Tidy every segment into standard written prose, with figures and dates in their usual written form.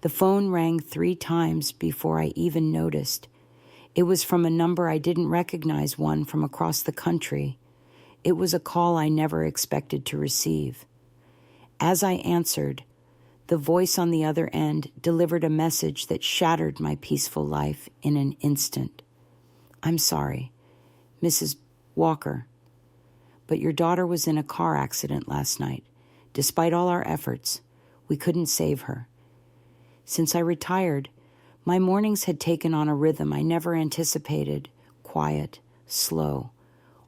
The phone rang 3 times before I even noticed. It was from a number I didn't recognize, one from across the country. It was a call I never expected to receive. As I answered, the voice on the other end delivered a message that shattered my peaceful life in an instant. "I'm sorry, Mrs. Walker, but your daughter was in a car accident last night. Despite all our efforts, we couldn't save her. Since I retired, my mornings had taken on a rhythm I never anticipated, quiet, slow,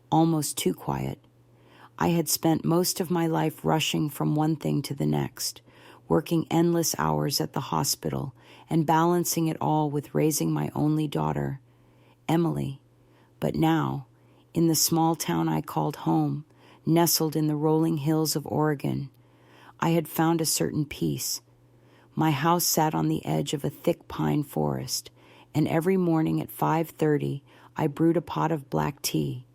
almost too quiet. I had spent most of my life rushing from one thing to the next, working endless hours at the hospital and balancing it all with raising my only daughter, Emily. But now, in the small town I called home, nestled in the rolling hills of Oregon, I had found a certain peace. My house sat on the edge of a thick pine forest, and every morning at 5:30 I brewed a pot of black tea,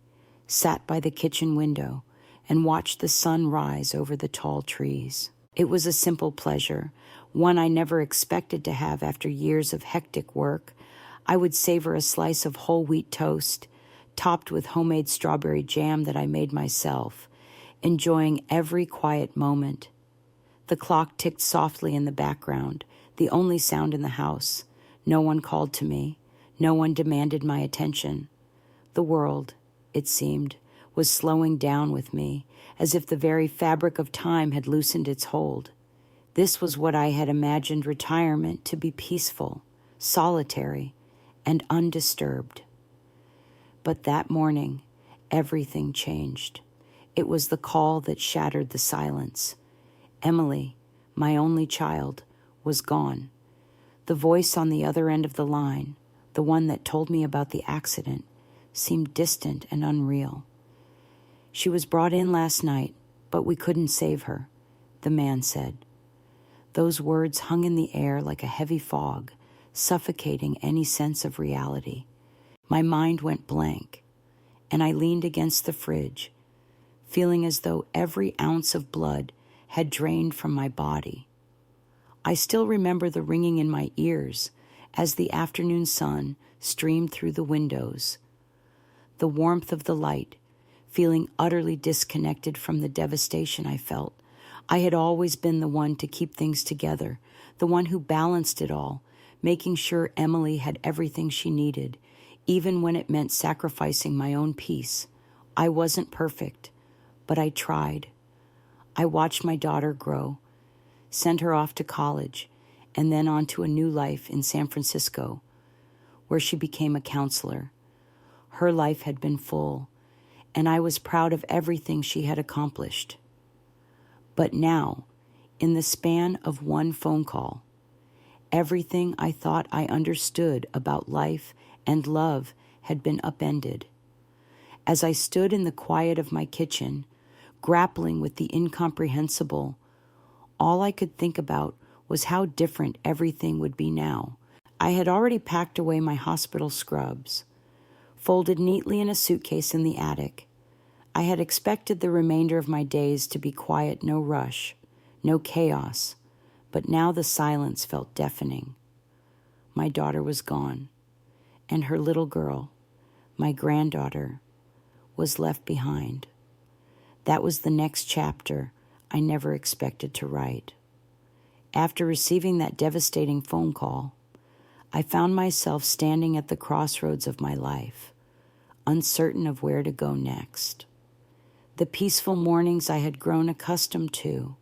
sat by the kitchen window, and watched the sun rise over the tall trees. It was a simple pleasure, one I never expected to have after years of hectic work. I would savor a slice of whole wheat toast, topped with homemade strawberry jam that I made myself, enjoying every quiet moment. The clock ticked softly in the background, the only sound in the house. No one called to me. No one demanded my attention. The world, it seemed, was slowing down with me, as if the very fabric of time had loosened its hold. This was what I had imagined retirement to be: peaceful, solitary, and undisturbed. But that morning, everything changed. It was the call that shattered the silence. Emily, my only child, was gone. The voice on the other end of the line, the one that told me about the accident, seemed distant and unreal. "She was brought in last night, but we couldn't save her," the man said. Those words hung in the air like a heavy fog, suffocating any sense of reality. My mind went blank, and I leaned against the fridge, feeling as though every ounce of blood had drained from my body. I still remember the ringing in my ears as the afternoon sun streamed through the windows, the warmth of the light, feeling utterly disconnected from the devastation I felt. I had always been the one to keep things together, the one who balanced it all, making sure Emily had everything she needed, even when it meant sacrificing my own peace. I wasn't perfect, but I tried. I watched my daughter grow, sent her off to college, and then on to a new life in San Francisco, where she became a counselor. Her life had been full, and I was proud of everything she had accomplished. But now, in the span of one phone call, everything I thought I understood about life and love had been upended. As I stood in the quiet of my kitchen, grappling with the incomprehensible, all I could think about was how different everything would be now. I had already packed away my hospital scrubs, folded neatly in a suitcase in the attic. I had expected the remainder of my days to be quiet, no rush, no chaos, but now the silence felt deafening. My daughter was gone, and her little girl, my granddaughter, was left behind. That was the next chapter I never expected to write. After receiving that devastating phone call, I found myself standing at the crossroads of my life, uncertain of where to go next. The peaceful mornings I had grown accustomed to,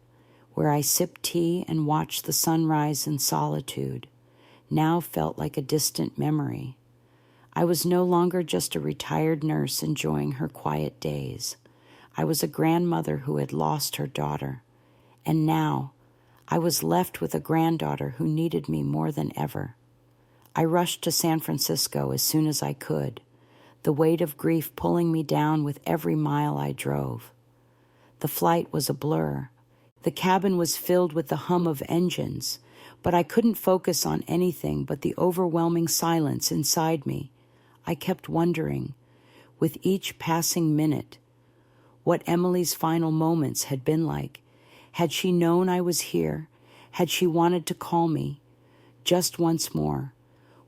where I sipped tea and watched the sunrise in solitude, now felt like a distant memory. I was no longer just a retired nurse enjoying her quiet days. I was a grandmother who had lost her daughter, and now I was left with a granddaughter who needed me more than ever. I rushed to San Francisco as soon as I could, the weight of grief pulling me down with every mile I drove. The flight was a blur. The cabin was filled with the hum of engines, but I couldn't focus on anything but the overwhelming silence inside me. I kept wondering, with each passing minute, what Emily's final moments had been like. Had she known I was here? Had she wanted to call me? Just once more,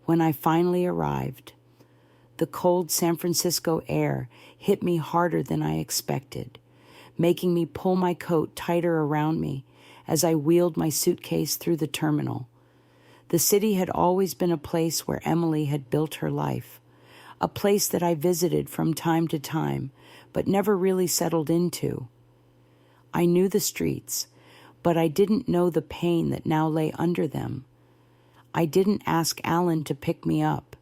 when I finally arrived, the cold San Francisco air hit me harder than I expected, making me pull my coat tighter around me as I wheeled my suitcase through the terminal. The city had always been a place where Emily had built her life, a place that I visited from time to time, but never really settled into. I knew the streets, but I didn't know the pain that now lay under them. I didn't ask Alan to pick me up.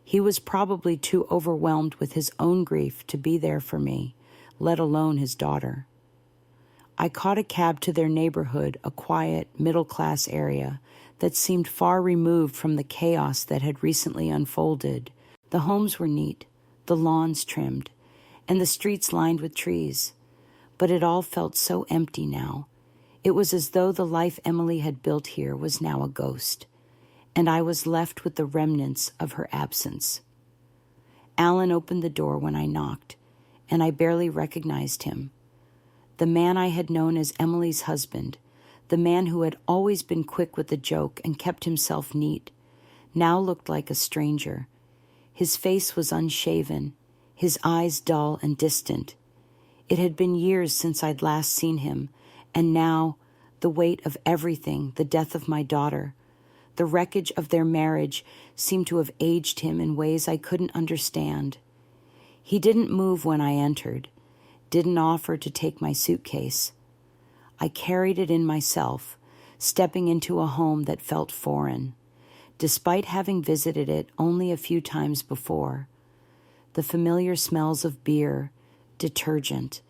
He was probably too overwhelmed with his own grief to be there for me, let alone his daughter. I caught a cab to their neighborhood, a quiet, middle-class area that seemed far removed from the chaos that had recently unfolded. The homes were neat, the lawns trimmed, and the streets lined with trees. But it all felt so empty now. It was as though the life Emily had built here was now a ghost, and I was left with the remnants of her absence. Alan opened the door when I knocked, and I barely recognized him. The man I had known as Emily's husband, the man who had always been quick with the joke and kept himself neat, now looked like a stranger. His face was unshaven, his eyes dull and distant. It had been years since I'd last seen him, and now the weight of everything, the death of my daughter, the wreckage of their marriage, seemed to have aged him in ways I couldn't understand. He didn't move when I entered, didn't offer to take my suitcase. I carried it in myself, stepping into a home that felt foreign, despite having visited it only a few times before. The familiar smells of beer, detergent,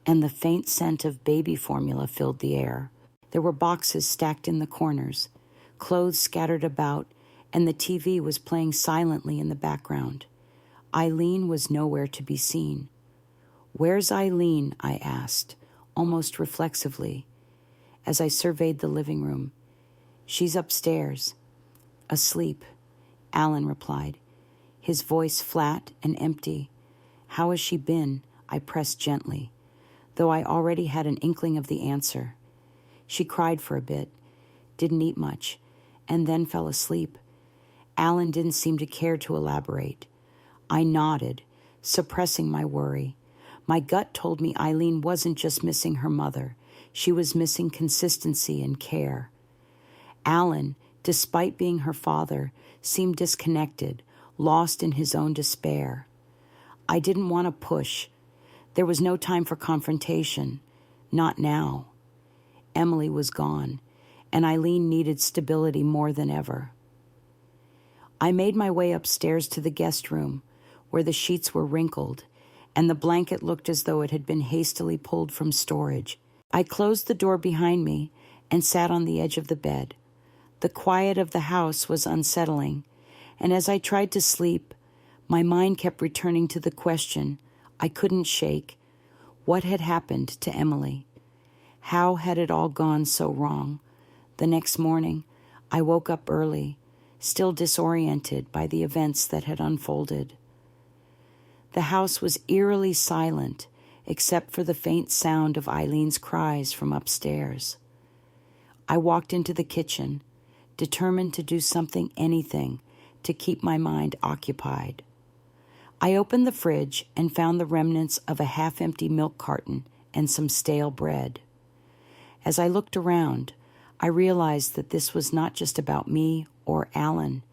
and the faint scent of baby formula filled the air. There were boxes stacked in the corners, clothes scattered about, and the TV was playing silently in the background. Eileen was nowhere to be seen. "Where's Eileen?" I asked, almost reflexively, as I surveyed the living room. "She's upstairs, asleep," Alan replied, his voice flat and empty. "How has she been?" I pressed gently, though I already had an inkling of the answer. "She cried for a bit, didn't eat much, and then fell asleep." Alan didn't seem to care to elaborate. I nodded, suppressing my worry. My gut told me Eileen wasn't just missing her mother. She was missing consistency and care. Alan, despite being her father, seemed disconnected, lost in his own despair. I didn't want to push. There was no time for confrontation. Not now. Emily was gone, and Eileen needed stability more than ever. I made my way upstairs to the guest room, where the sheets were wrinkled, and the blanket looked as though it had been hastily pulled from storage. I closed the door behind me and sat on the edge of the bed. The quiet of the house was unsettling, and as I tried to sleep, my mind kept returning to the question I couldn't shake. What had happened to Emily? How had it all gone so wrong? The next morning, I woke up early, still disoriented by the events that had unfolded. The house was eerily silent, except for the faint sound of Eileen's cries from upstairs. I walked into the kitchen, determined to do something, anything, to keep my mind occupied. I opened the fridge and found the remnants of a half-empty milk carton and some stale bread. As I looked around, I realized that this was not just about me or Alan.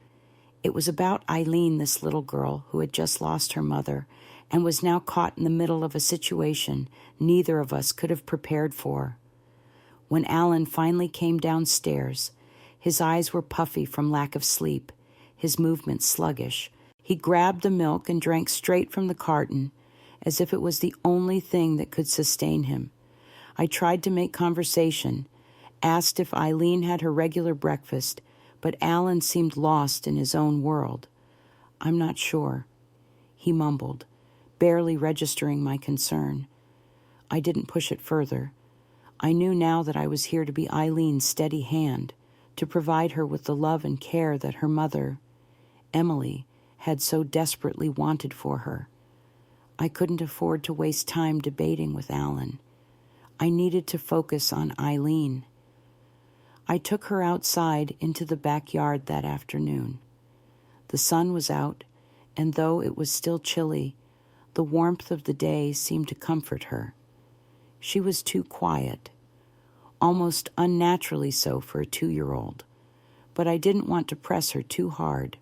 It was about Eileen, this little girl who had just lost her mother and was now caught in the middle of a situation neither of us could have prepared for. When Alan finally came downstairs, his eyes were puffy from lack of sleep, his movements sluggish. He grabbed the milk and drank straight from the carton, as if it was the only thing that could sustain him. I tried to make conversation, asked if Eileen had her regular breakfast, but Alan seemed lost in his own world. "I'm not sure," he mumbled, barely registering my concern. I didn't push it further. I knew now that I was here to be Eileen's steady hand, to provide her with the love and care that her mother, Emily, had so desperately wanted for her. I couldn't afford to waste time debating with Alan. I needed to focus on Eileen. I took her outside into the backyard that afternoon. The sun was out, and though it was still chilly, the warmth of the day seemed to comfort her. She was too quiet, almost unnaturally so for a 2-year-old, but I didn't want to press her too hard.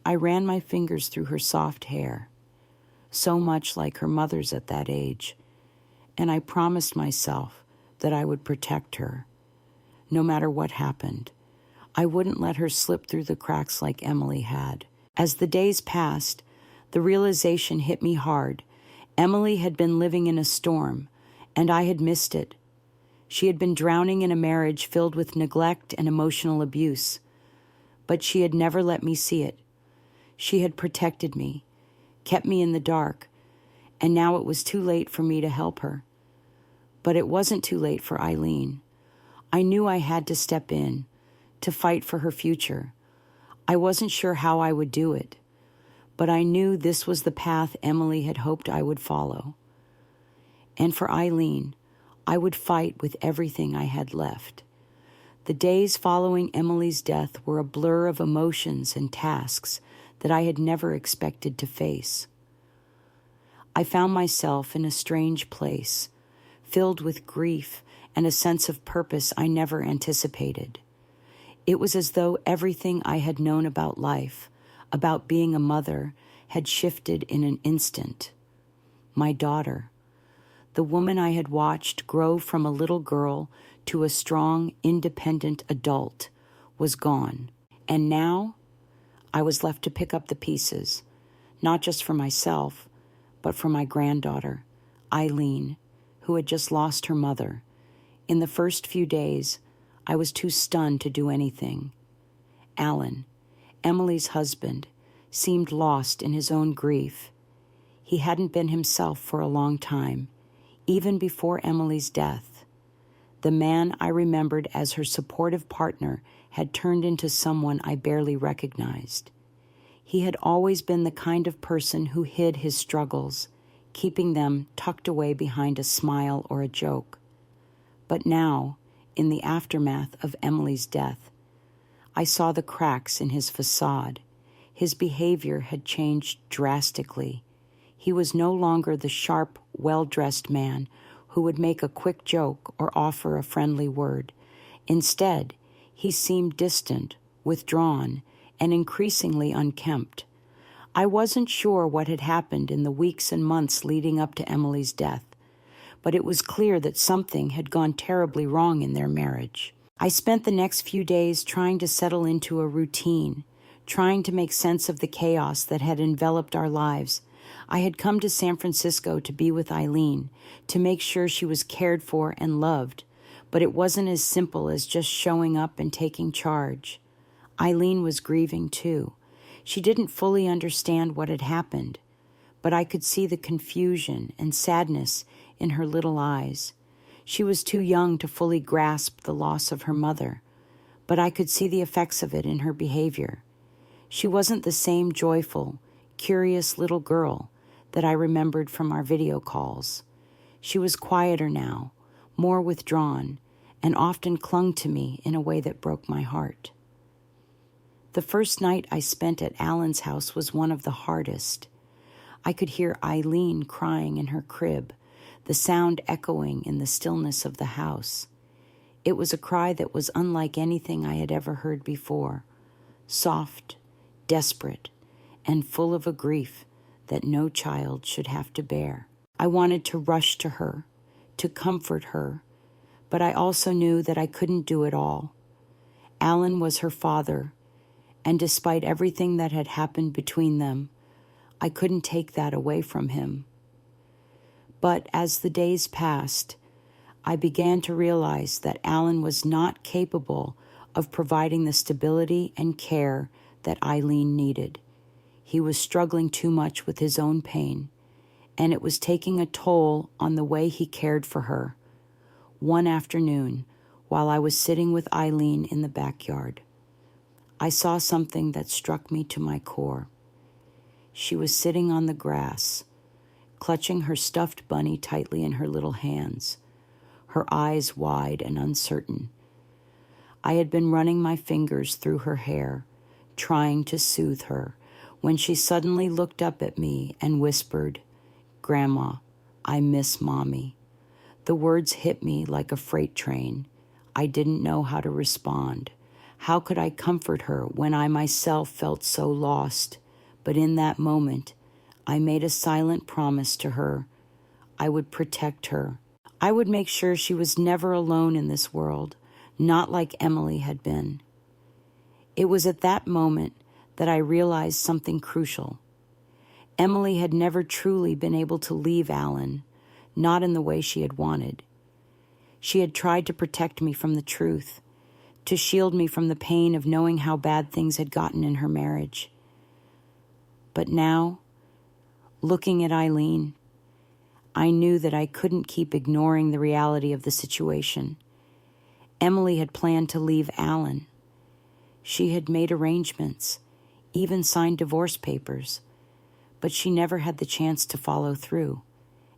I ran my fingers through her soft hair, so much like her mother's at that age, and I promised myself that I would protect her. No matter what happened, I wouldn't let her slip through the cracks like Emily had. As the days passed, the realization hit me hard. Emily had been living in a storm, and I had missed it. She had been drowning in a marriage filled with neglect and emotional abuse, but she had never let me see it. She had protected me, kept me in the dark, and now it was too late for me to help her. But it wasn't too late for Eileen. I knew I had to step in, to fight for her future. I wasn't sure how I would do it, but I knew this was the path Emily had hoped I would follow. And for Eileen, I would fight with everything I had left. The days following Emily's death were a blur of emotions and tasks that I had never expected to face. I found myself in a strange place, filled with grief and a sense of purpose I never anticipated. It was as though everything I had known about life, about being a mother, had shifted in an instant. My daughter, the woman I had watched grow from a little girl to a strong, independent adult, was gone. And now I was left to pick up the pieces, not just for myself, but for my granddaughter, Eileen, who had just lost her mother. In the first few days, I was too stunned to do anything. Alan, Emily's husband, seemed lost in his own grief. He hadn't been himself for a long time, even before Emily's death. The man I remembered as her supportive partner had turned into someone I barely recognized. He had always been the kind of person who hid his struggles, keeping them tucked away behind a smile or a joke. But now, in the aftermath of Emily's death, I saw the cracks in his facade. His behavior had changed drastically. He was no longer the sharp, well-dressed man who would make a quick joke or offer a friendly word. Instead, he seemed distant, withdrawn, and increasingly unkempt. I wasn't sure what had happened in the weeks and months leading up to Emily's death, but it was clear that something had gone terribly wrong in their marriage. I spent the next few days trying to settle into a routine, trying to make sense of the chaos that had enveloped our lives. I had come to San Francisco to be with Eileen, to make sure she was cared for and loved, but it wasn't as simple as just showing up and taking charge. Eileen was grieving too. She didn't fully understand what had happened, but I could see the confusion and sadness in her little eyes. She was too young to fully grasp the loss of her mother, but I could see the effects of it in her behavior. She wasn't the same joyful, curious little girl that I remembered from our video calls. She was quieter now, more withdrawn, and often clung to me in a way that broke my heart. The first night I spent at Alan's house was one of the hardest. I could hear Eileen crying in her crib, the sound echoing in the stillness of the house. It was a cry that was unlike anything I had ever heard before, soft, desperate, and full of a grief that no child should have to bear. I wanted to rush to her, to comfort her, but I also knew that I couldn't do it all. Alan was her father, and despite everything that had happened between them, I couldn't take that away from him. But as the days passed, I began to realize that Alan was not capable of providing the stability and care that Eileen needed. He was struggling too much with his own pain, and it was taking a toll on the way he cared for her. One afternoon, while I was sitting with Eileen in the backyard, I saw something that struck me to my core. She was sitting on the grass, clutching her stuffed bunny tightly in her little hands, her eyes wide and uncertain. I had been running my fingers through her hair, trying to soothe her, when she suddenly looked up at me and whispered, "Grandma, I miss Mommy." The words hit me like a freight train. I didn't know how to respond. How could I comfort her when I myself felt so lost? But in that moment, I made a silent promise to her. I would protect her. I would make sure she was never alone in this world, not like Emily had been. It was at that moment that I realized something crucial. Emily had never truly been able to leave Alan, not in the way she had wanted. She had tried to protect me from the truth, to shield me from the pain of knowing how bad things had gotten in her marriage. But now, looking at Eileen, I knew that I couldn't keep ignoring the reality of the situation. Emily had planned to leave Alan. She had made arrangements, even signed divorce papers, but she never had the chance to follow through.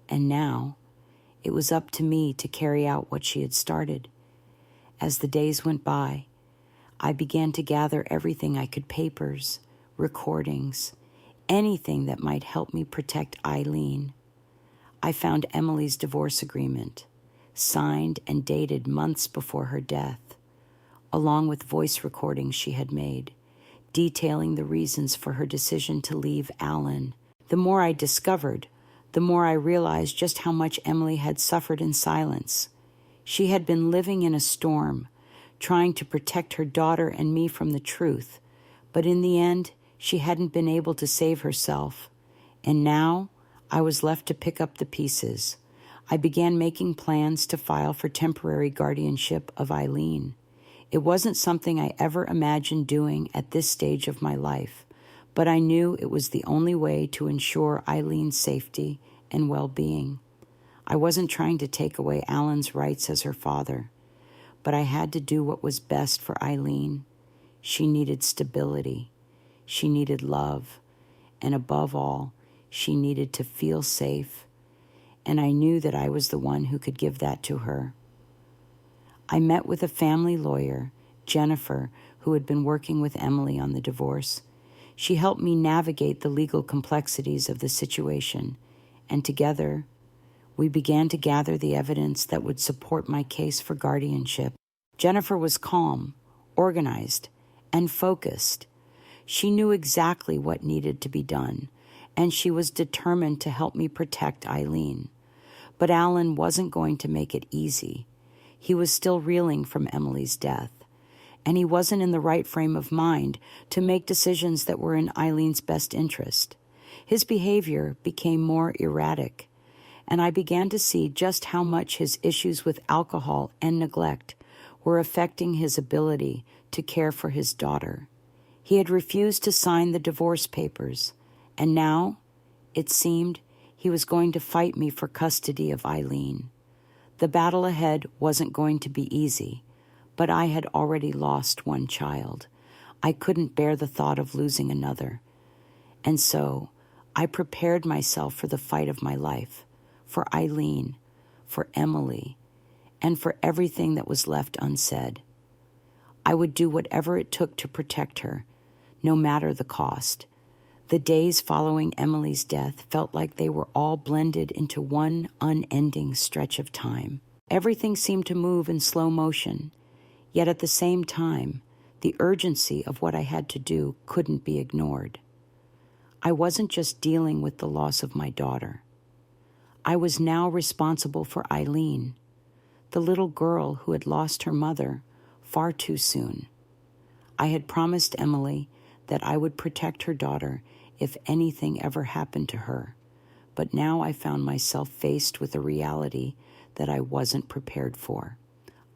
And now, it was up to me to carry out what she had started. As the days went by, I began to gather everything I could: papers, recordings, anything that might help me protect Eileen. I found Emily's divorce agreement, signed and dated months before her death, along with voice recordings she had made, detailing the reasons for her decision to leave Alan. The more I discovered, the more I realized just how much Emily had suffered in silence. She had been living in a storm, trying to protect her daughter and me from the truth, but in the end, she hadn't been able to save herself. And now, I was left to pick up the pieces. I began making plans to file for temporary guardianship of Eileen. It wasn't something I ever imagined doing at this stage of my life, but I knew it was the only way to ensure Eileen's safety and well-being. I wasn't trying to take away Alan's rights as her father, but I had to do what was best for Eileen. She needed stability. She needed love. And above all, she needed to feel safe. And I knew that I was the one who could give that to her. I met with a family lawyer, Jennifer, who had been working with Emily on the divorce. She helped me navigate the legal complexities of the situation, and together, we began to gather the evidence that would support my case for guardianship. Jennifer was calm, organized, and focused. She knew exactly what needed to be done, and she was determined to help me protect Eileen. But Alan wasn't going to make it easy. He was still reeling from Emily's death, and he wasn't in the right frame of mind to make decisions that were in Eileen's best interest. His behavior became more erratic, and I began to see just how much his issues with alcohol and neglect were affecting his ability to care for his daughter. He had refused to sign the divorce papers, and now, it seemed, he was going to fight me for custody of Eileen. The battle ahead wasn't going to be easy, but I had already lost one child. I couldn't bear the thought of losing another. And so, I prepared myself for the fight of my life, for Eileen, for Emily, and for everything that was left unsaid. I would do whatever it took to protect her, no matter the cost. The days following Emily's death felt like they were all blended into one unending stretch of time. Everything seemed to move in slow motion, yet at the same time, the urgency of what I had to do couldn't be ignored. I wasn't just dealing with the loss of my daughter. I was now responsible for Eileen, the little girl who had lost her mother far too soon. I had promised Emily that I would protect her daughter if anything ever happened to her, but now I found myself faced with a reality that I wasn't prepared for.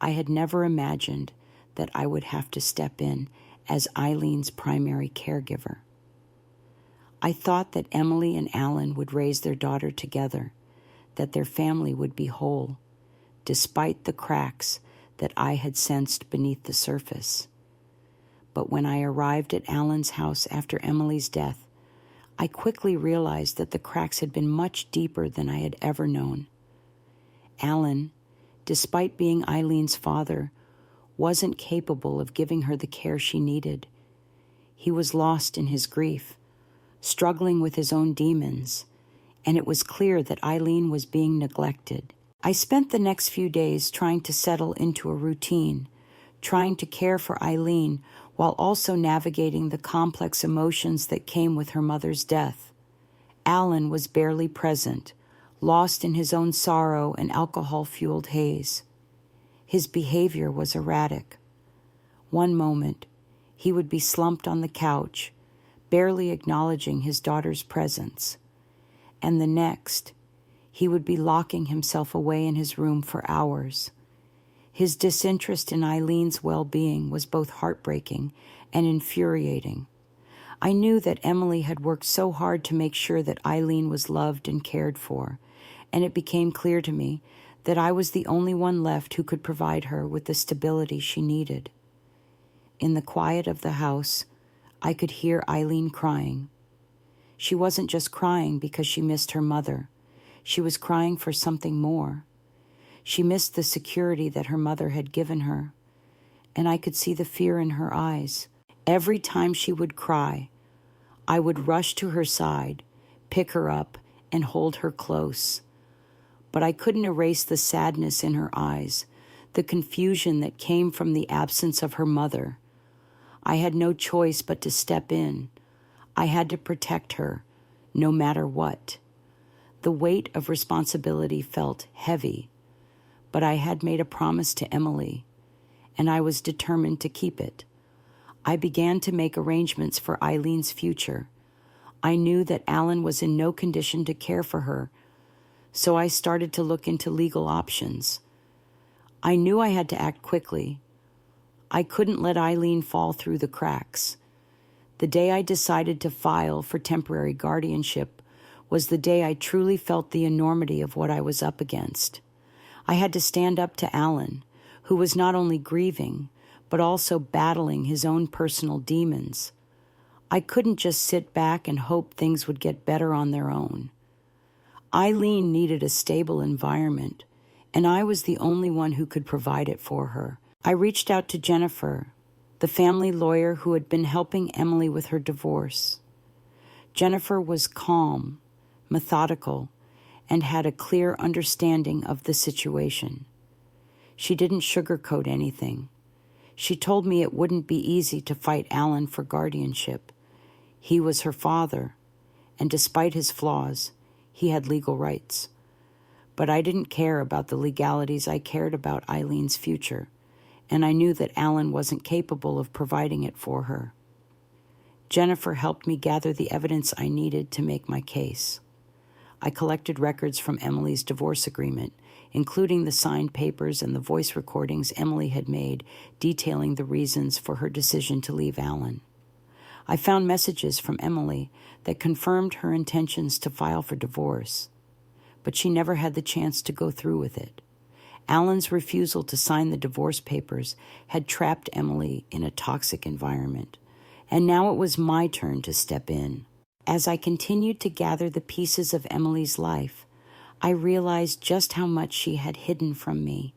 I had never imagined that I would have to step in as Eileen's primary caregiver. I thought that Emily and Alan would raise their daughter together, that their family would be whole, despite the cracks that I had sensed beneath the surface. But when I arrived at Alan's house after Emily's death, I quickly realized that the cracks had been much deeper than I had ever known. Alan, despite being Eileen's father, wasn't capable of giving her the care she needed. He was lost in his grief, struggling with his own demons, and it was clear that Eileen was being neglected. I spent the next few days trying to settle into a routine, trying to care for Eileen while also navigating the complex emotions that came with her mother's death. Alan was barely present, lost in his own sorrow and alcohol-fueled haze. His behavior was erratic. One moment, he would be slumped on the couch, barely acknowledging his daughter's presence, and the next, he would be locking himself away in his room for hours. His disinterest in Eileen's well-being was both heartbreaking and infuriating. I knew that Emily had worked so hard to make sure that Eileen was loved and cared for, and it became clear to me that I was the only one left who could provide her with the stability she needed. In the quiet of the house, I could hear Eileen crying. She wasn't just crying because she missed her mother. She was crying for something more. She missed the security that her mother had given her, and I could see the fear in her eyes. Every time she would cry, I would rush to her side, pick her up, and hold her close. But I couldn't erase the sadness in her eyes, the confusion that came from the absence of her mother. I had no choice but to step in. I had to protect her, no matter what. The weight of responsibility felt heavy, but I had made a promise to Emily, and I was determined to keep it. I began to make arrangements for Eileen's future. I knew that Alan was in no condition to care for her, so I started to look into legal options. I knew I had to act quickly. I couldn't let Eileen fall through the cracks. The day I decided to file for temporary guardianship was the day I truly felt the enormity of what I was up against. I had to stand up to Alan, who was not only grieving, but also battling his own personal demons. I couldn't just sit back and hope things would get better on their own. Eileen needed a stable environment, and I was the only one who could provide it for her. I reached out to Jennifer, the family lawyer who had been helping Emily with her divorce. Jennifer was calm, methodical, and had a clear understanding of the situation. She didn't sugarcoat anything. She told me it wouldn't be easy to fight Alan for guardianship. He was her father, and despite his flaws, he had legal rights. But I didn't care about the legalities. I cared about Eileen's future, and I knew that Alan wasn't capable of providing it for her. Jennifer helped me gather the evidence I needed to make my case. I collected records from Emily's divorce agreement, including the signed papers and the voice recordings Emily had made detailing the reasons for her decision to leave Alan. I found messages from Emily that confirmed her intentions to file for divorce, but she never had the chance to go through with it. Alan's refusal to sign the divorce papers had trapped Emily in a toxic environment, and now it was my turn to step in. As I continued to gather the pieces of Emily's life, I realized just how much she had hidden from me.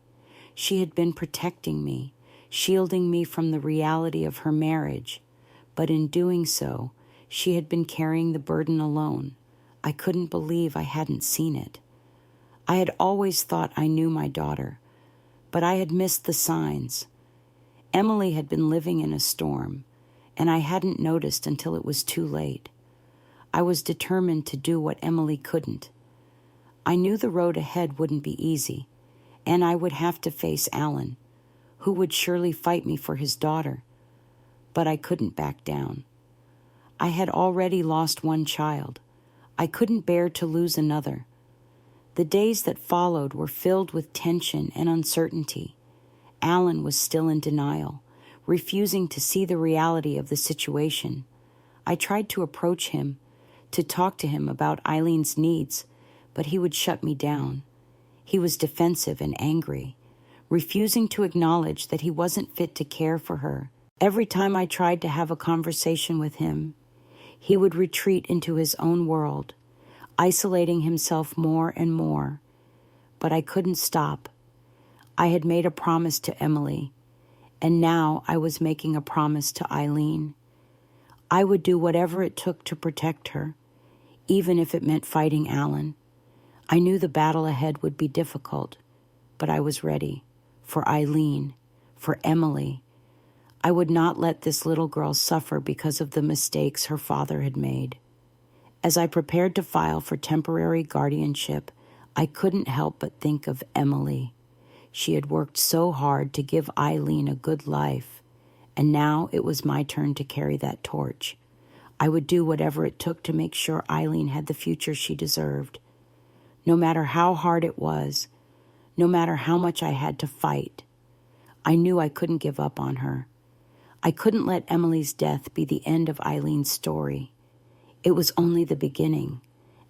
She had been protecting me, shielding me from the reality of her marriage, but in doing so, she had been carrying the burden alone. I couldn't believe I hadn't seen it. I had always thought I knew my daughter, but I had missed the signs. Emily had been living in a storm, and I hadn't noticed until it was too late. I was determined to do what Emily couldn't. I knew the road ahead wouldn't be easy, and I would have to face Alan, who would surely fight me for his daughter. But I couldn't back down. I had already lost one child. I couldn't bear to lose another. The days that followed were filled with tension and uncertainty. Alan was still in denial, refusing to see the reality of the situation. I tried to approach him, to talk to him about Eileen's needs, but he would shut me down. He was defensive and angry, refusing to acknowledge that he wasn't fit to care for her. Every time I tried to have a conversation with him, he would retreat into his own world, isolating himself more and more. But I couldn't stop. I had made a promise to Emily, And now I was making a promise to Eileen. I would do whatever it took to protect her, even if it meant fighting Alan. I knew the battle ahead would be difficult, but I was ready. For Eileen, for Emily. I would not let this little girl suffer because of the mistakes her father had made. As I prepared to file for temporary guardianship, I couldn't help but think of Emily. She had worked so hard to give Eileen a good life, and now it was my turn to carry that torch. I would do whatever it took to make sure Eileen had the future she deserved. No matter how hard it was, no matter how much I had to fight, I knew I couldn't give up on her. I couldn't let Emily's death be the end of Eileen's story. It was only the beginning,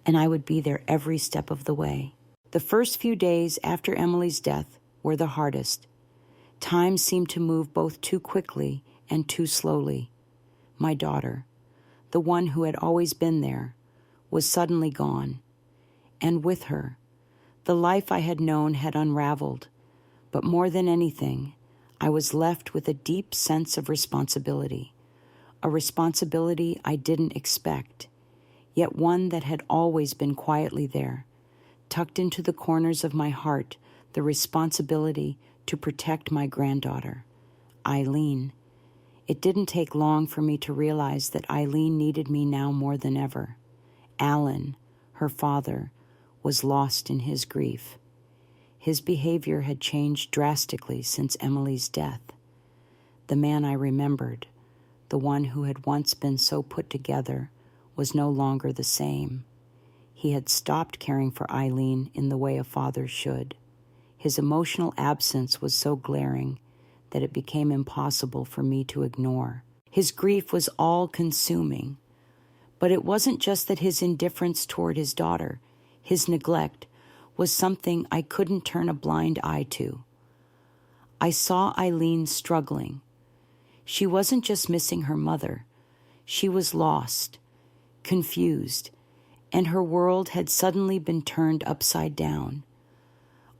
and I would be there every step of the way. The first few days after Emily's death were the hardest. Time seemed to move both too quickly and too slowly. My daughter, the one who had always been there, was suddenly gone. And with her, the life I had known had unraveled. But more than anything, I was left with a deep sense of responsibility, a responsibility I didn't expect, yet one that had always been quietly there, tucked into the corners of my heart, the responsibility to protect my granddaughter, Eileen. It didn't take long for me to realize that Eileen needed me now more than ever. Alan, her father, was lost in his grief. His behavior had changed drastically since Emily's death. The man I remembered, the one who had once been so put together, was no longer the same. He had stopped caring for Eileen in the way a father should. His emotional absence was so glaring that it became impossible for me to ignore. His grief was all-consuming. But it wasn't just that his indifference toward his daughter, his neglect, was something I couldn't turn a blind eye to. I saw Eileen struggling. She wasn't just missing her mother. She was lost, confused, and her world had suddenly been turned upside down.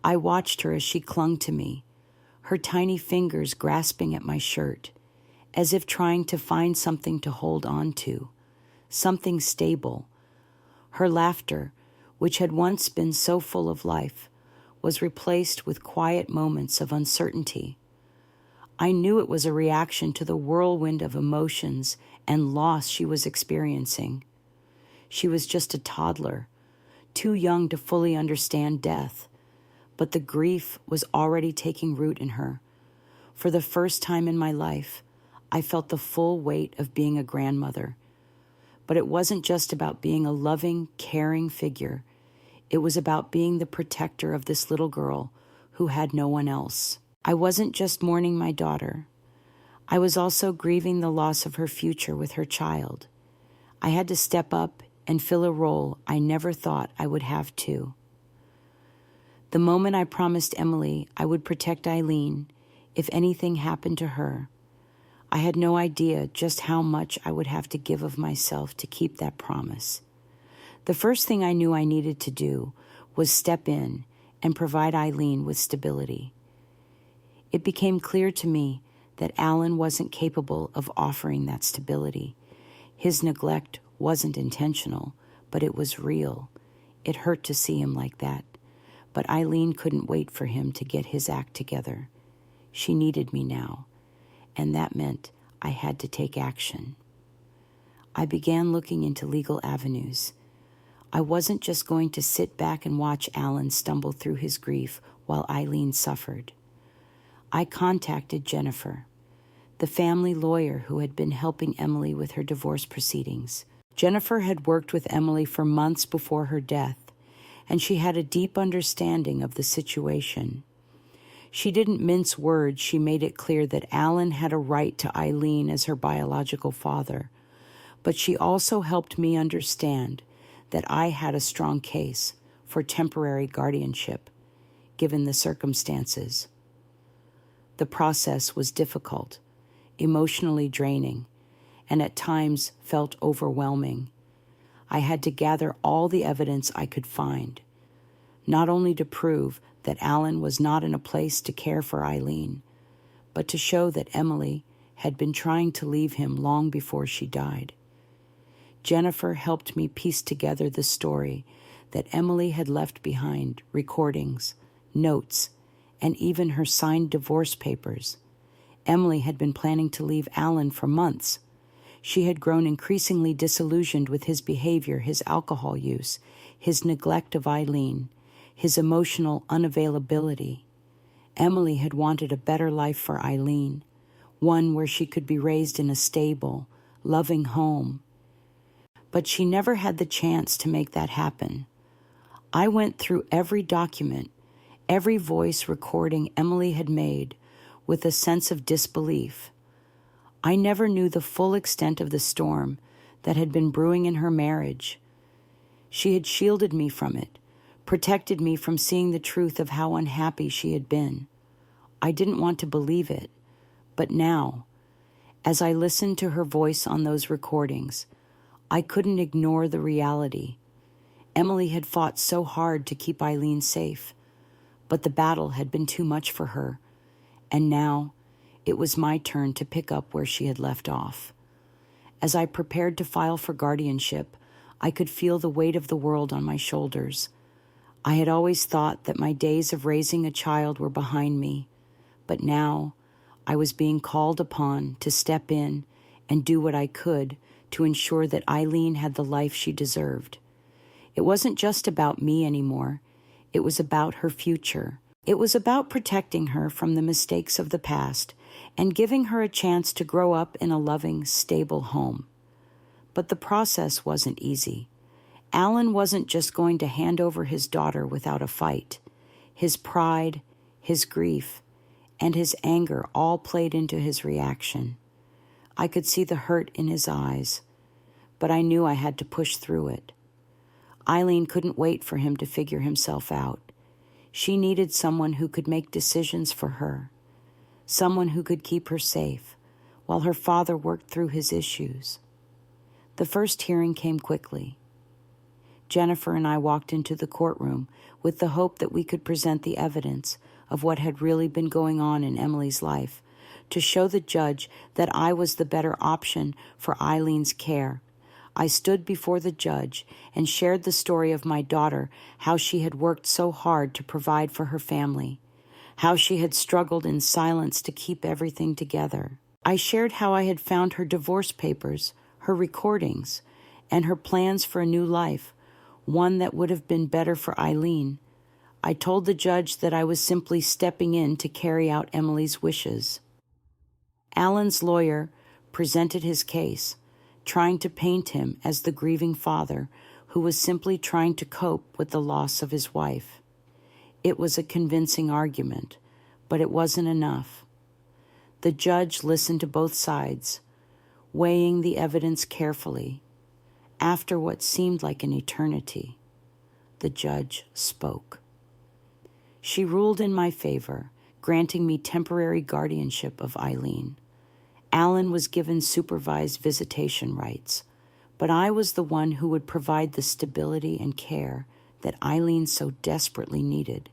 I watched her as she clung to me, her tiny fingers grasping at my shirt, as if trying to find something to hold on to, something stable. Her laughter, which had once been so full of life, was replaced with quiet moments of uncertainty. I knew it was a reaction to the whirlwind of emotions and loss she was experiencing. She was just a toddler, too young to fully understand death, but the grief was already taking root in her. For the first time in my life, I felt the full weight of being a grandmother. But it wasn't just about being a loving, caring figure. It was about being the protector of this little girl who had no one else. I wasn't just mourning my daughter. I was also grieving the loss of her future with her child. I had to step up and fill a role I never thought I would have to. The moment I promised Emily I would protect Eileen if anything happened to her, I had no idea just how much I would have to give of myself to keep that promise. The first thing I knew I needed to do was step in and provide Eileen with stability. It became clear to me that Alan wasn't capable of offering that stability. His neglect wasn't intentional, but it was real. It hurt to see him like that. But Eileen couldn't wait for him to get his act together. She needed me now, and that meant I had to take action. I began looking into legal avenues. I wasn't just going to sit back and watch Alan stumble through his grief while Eileen suffered. I contacted Jennifer, the family lawyer who had been helping Emily with her divorce proceedings. Jennifer had worked with Emily for months before her death, and she had a deep understanding of the situation. She didn't mince words. She made it clear that Alan had a right to Eileen as her biological father, but she also helped me understand that I had a strong case for temporary guardianship, given the circumstances. The process was difficult, emotionally draining, and at times felt overwhelming. I had to gather all the evidence I could find, not only to prove that Alan was not in a place to care for Eileen, but to show that Emily had been trying to leave him long before she died. Jennifer helped me piece together the story that Emily had left behind: recordings, notes, and even her signed divorce papers. Emily had been planning to leave Alan for months. She had grown increasingly disillusioned with his behavior, his alcohol use, his neglect of Eileen, his emotional unavailability. Emily had wanted a better life for Eileen, one where she could be raised in a stable, loving home. But she never had the chance to make that happen. I went through every document, every voice recording Emily had made, with a sense of disbelief. I never knew the full extent of the storm that had been brewing in her marriage. She had shielded me from it, protected me from seeing the truth of how unhappy she had been. I didn't want to believe it, but now, as I listened to her voice on those recordings, I couldn't ignore the reality. Emily had fought so hard to keep Eileen safe, but the battle had been too much for her, and now it was my turn to pick up where she had left off. As I prepared to file for guardianship, I could feel the weight of the world on my shoulders. I had always thought that my days of raising a child were behind me, but now I was being called upon to step in and do what I could to ensure that Eileen had the life she deserved. It wasn't just about me anymore. It was about her future. It was about protecting her from the mistakes of the past and giving her a chance to grow up in a loving, stable home. But the process wasn't easy. Alan wasn't just going to hand over his daughter without a fight. His pride, his grief, and his anger all played into his reaction. I could see the hurt in his eyes, but I knew I had to push through it. Eileen couldn't wait for him to figure himself out. She needed someone who could make decisions for her, someone who could keep her safe while her father worked through his issues. The first hearing came quickly. Jennifer and I walked into the courtroom with the hope that we could present the evidence of what had really been going on in Emily's life, to show the judge that I was the better option for Eileen's care. I stood before the judge and shared the story of my daughter, how she had worked so hard to provide for her family, how she had struggled in silence to keep everything together. I shared how I had found her divorce papers, her recordings, and her plans for a new life, one that would have been better for Eileen. I told the judge that I was simply stepping in to carry out Emily's wishes. Alan's lawyer presented his case, trying to paint him as the grieving father who was simply trying to cope with the loss of his wife. It was a convincing argument, but it wasn't enough. The judge listened to both sides, weighing the evidence carefully. After what seemed like an eternity, the judge spoke. She ruled in my favor, granting me temporary guardianship of Eileen. Alan was given supervised visitation rights, but I was the one who would provide the stability and care that Eileen so desperately needed.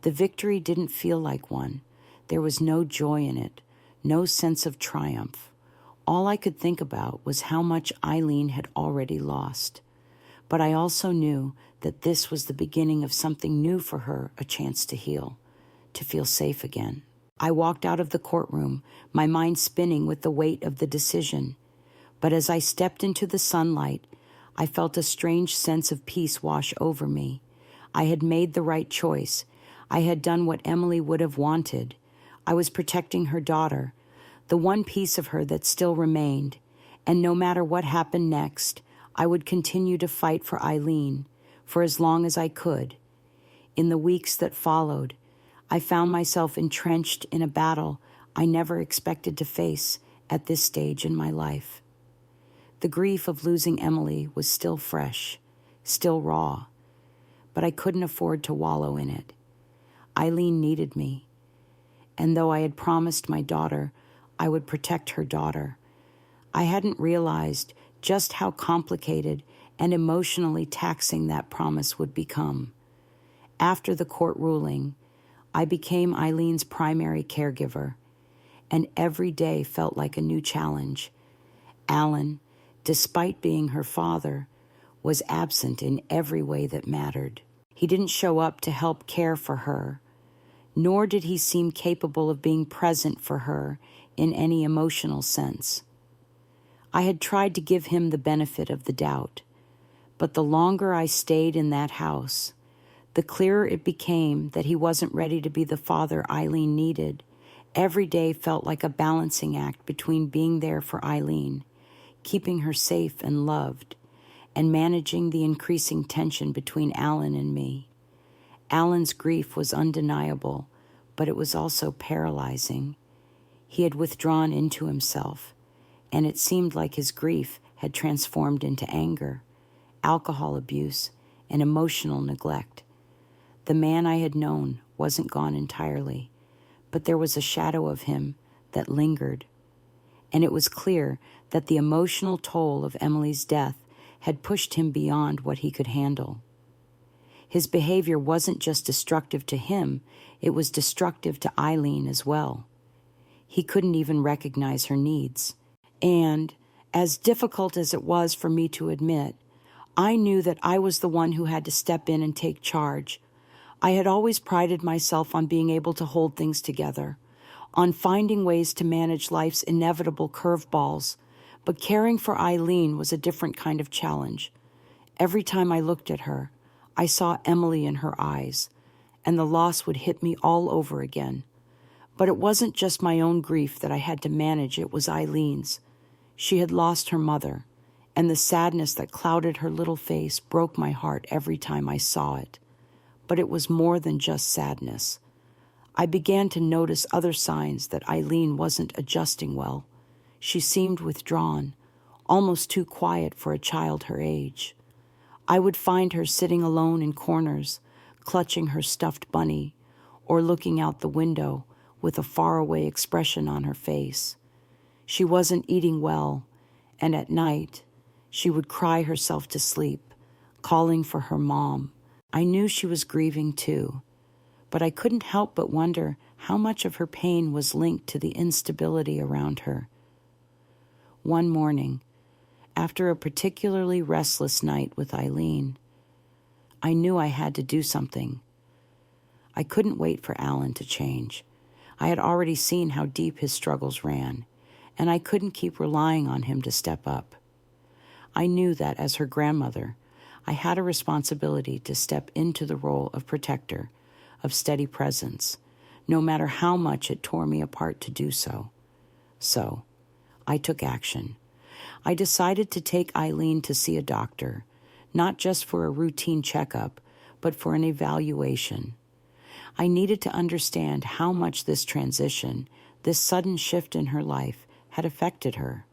The victory didn't feel like one. There was no joy in it, no sense of triumph. All I could think about was how much Eileen had already lost. But I also knew that this was the beginning of something new for her, a chance to heal, to feel safe again. I walked out of the courtroom, my mind spinning with the weight of the decision. But as I stepped into the sunlight, I felt a strange sense of peace wash over me. I had made the right choice. I had done what Emily would have wanted. I was protecting her daughter, the one piece of her that still remained, and no matter what happened next, I would continue to fight for Eileen for as long as I could. In the weeks that followed, I found myself entrenched in a battle I never expected to face at this stage in my life. The grief of losing Emily was still fresh, still raw, but I couldn't afford to wallow in it. Eileen needed me, and though I had promised my daughter I would protect her daughter, I hadn't realized just how complicated and emotionally taxing that promise would become. After the court ruling, I became Eileen's primary caregiver, and every day felt like a new challenge. Alan, despite being her father, was absent in every way that mattered. He didn't show up to help care for her, nor did he seem capable of being present for her in any emotional sense. I had tried to give him the benefit of the doubt, but the longer I stayed in that house, the clearer it became that he wasn't ready to be the father Eileen needed. Every day felt like a balancing act between being there for Eileen, keeping her safe and loved, and managing the increasing tension between Alan and me. Alan's grief was undeniable, but it was also paralyzing. He had withdrawn into himself, and it seemed like his grief had transformed into anger, alcohol abuse, and emotional neglect. The man I had known wasn't gone entirely, but there was a shadow of him that lingered, and it was clear that the emotional toll of Emily's death had pushed him beyond what he could handle. His behavior wasn't just destructive to him, it was destructive to Eileen as well. He couldn't even recognize her needs. And, as difficult as it was for me to admit, I knew that I was the one who had to step in and take charge. I had always prided myself on being able to hold things together, on finding ways to manage life's inevitable curveballs, but caring for Eileen was a different kind of challenge. Every time I looked at her, I saw Emily in her eyes, and the loss would hit me all over again. But it wasn't just my own grief that I had to manage, it was Eileen's. She had lost her mother, and the sadness that clouded her little face broke my heart every time I saw it. But it was more than just sadness. I began to notice other signs that Eileen wasn't adjusting well. She seemed withdrawn, almost too quiet for a child her age. I would find her sitting alone in corners, clutching her stuffed bunny, or looking out the window with a faraway expression on her face. She wasn't eating well, and at night, she would cry herself to sleep, calling for her mom. I knew she was grieving too, but I couldn't help but wonder how much of her pain was linked to the instability around her. One morning, after a particularly restless night with Eileen, I knew I had to do something. I couldn't wait for Alan to change. I had already seen how deep his struggles ran, and I couldn't keep relying on him to step up. I knew that as her grandmother, I had a responsibility to step into the role of protector, of steady presence, no matter how much it tore me apart to do so. So, I took action. I decided to take Eileen to see a doctor, not just for a routine checkup, but for an evaluation. I needed to understand how much this transition, this sudden shift in her life, had affected her.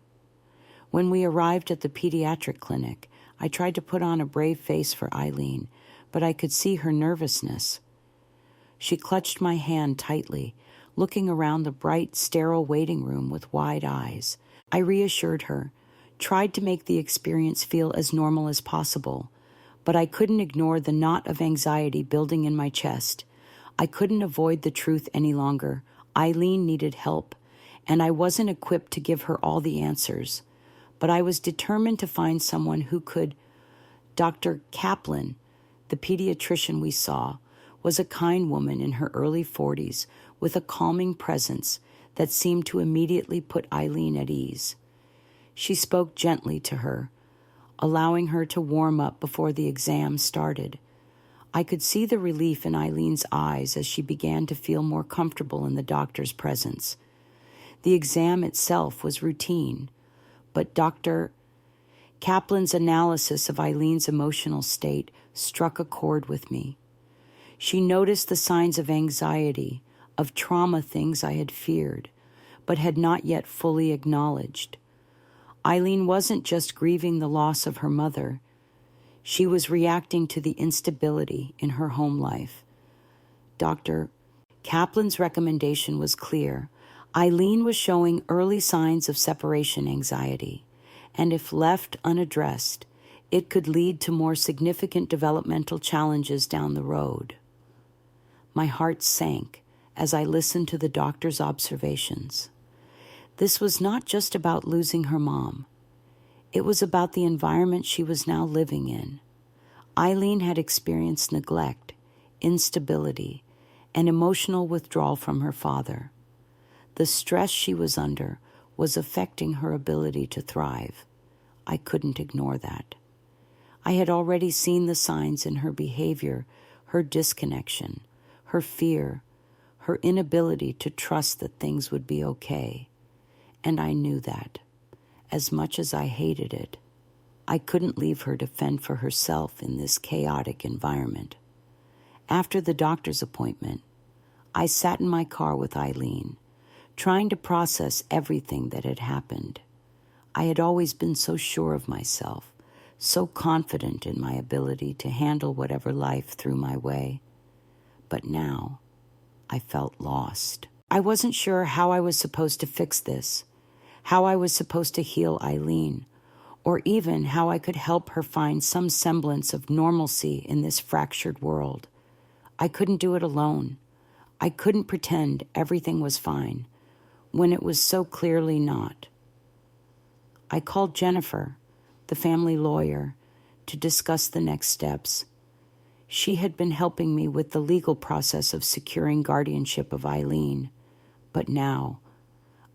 When we arrived at the pediatric clinic, I tried to put on a brave face for Eileen, but I could see her nervousness. She clutched my hand tightly, looking around the bright, sterile waiting room with wide eyes. I reassured her, tried to make the experience feel as normal as possible, but I couldn't ignore the knot of anxiety building in my chest. I couldn't avoid the truth any longer. Eileen needed help, and I wasn't equipped to give her all the answers. But I was determined to find someone who could. Dr. Kaplan, the pediatrician we saw, was a kind woman in her early 40s with a calming presence that seemed to immediately put Eileen at ease. She spoke gently to her, allowing her to warm up before the exam started. I could see the relief in Eileen's eyes as she began to feel more comfortable in the doctor's presence. The exam itself was routine, but Dr. Kaplan's analysis of Eileen's emotional state struck a chord with me. She noticed the signs of anxiety, of trauma, things I had feared, but had not yet fully acknowledged. Eileen wasn't just grieving the loss of her mother. She was reacting to the instability in her home life. Dr. Kaplan's recommendation was clear. Eileen was showing early signs of separation anxiety, and if left unaddressed, it could lead to more significant developmental challenges down the road. My heart sank as I listened to the doctor's observations. This was not just about losing her mom. It was about the environment she was now living in. Eileen had experienced neglect, instability, and emotional withdrawal from her father. The stress she was under was affecting her ability to thrive. I couldn't ignore that. I had already seen the signs in her behavior, her disconnection, her fear, her inability to trust that things would be okay. And I knew that. As much as I hated it, I couldn't leave her to fend for herself in this chaotic environment. After the doctor's appointment, I sat in my car with Eileen, trying to process everything that had happened. I had always been so sure of myself, so confident in my ability to handle whatever life threw my way. But now, I felt lost. I wasn't sure how I was supposed to fix this, how I was supposed to heal Eileen, or even how I could help her find some semblance of normalcy in this fractured world. I couldn't do it alone. I couldn't pretend everything was fine when it was so clearly not. I called Jennifer, the family lawyer, to discuss the next steps. She had been helping me with the legal process of securing guardianship of Eileen, but now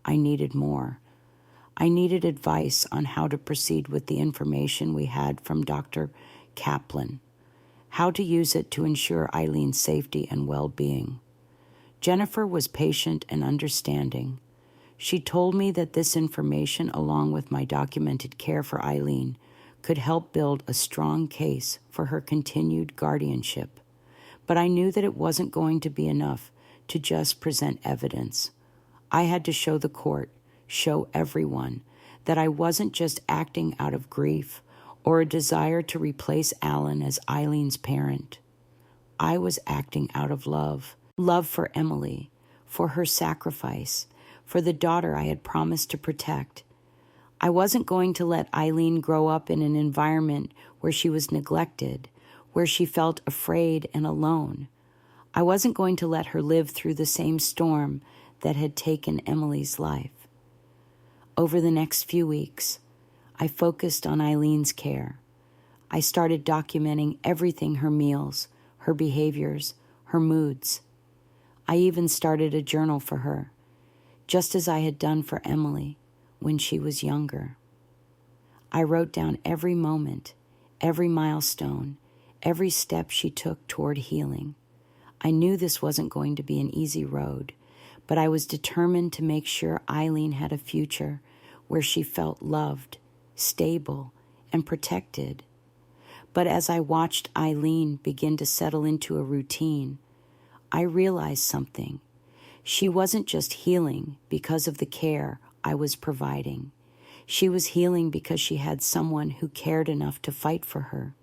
I needed more. I needed advice on how to proceed with the information we had from Dr. Kaplan, how to use it to ensure Eileen's safety and well-being. Jennifer was patient and understanding. She told me that this information, along with my documented care for Eileen, could help build a strong case for her continued guardianship. But I knew that it wasn't going to be enough to just present evidence. I had to show the court, show everyone, that I wasn't just acting out of grief or a desire to replace Alan as Eileen's parent. I was acting out of love for Emily, for her sacrifice, for the daughter I had promised to protect. I wasn't going to let Eileen grow up in an environment where she was neglected, where she felt afraid and alone. I wasn't going to let her live through the same storm that had taken Emily's life. Over the next few weeks, I focused on Eileen's care. I started documenting everything: her meals, her behaviors, her moods. I even started a journal for her, just as I had done for Emily when she was younger. I wrote down every moment, every milestone, every step she took toward healing. I knew this wasn't going to be an easy road, but I was determined to make sure Eileen had a future where she felt loved, stable, and protected. But as I watched Eileen begin to settle into a routine, I realized something. She wasn't just healing because of the care I was providing. She was healing because she had someone who cared enough to fight for her,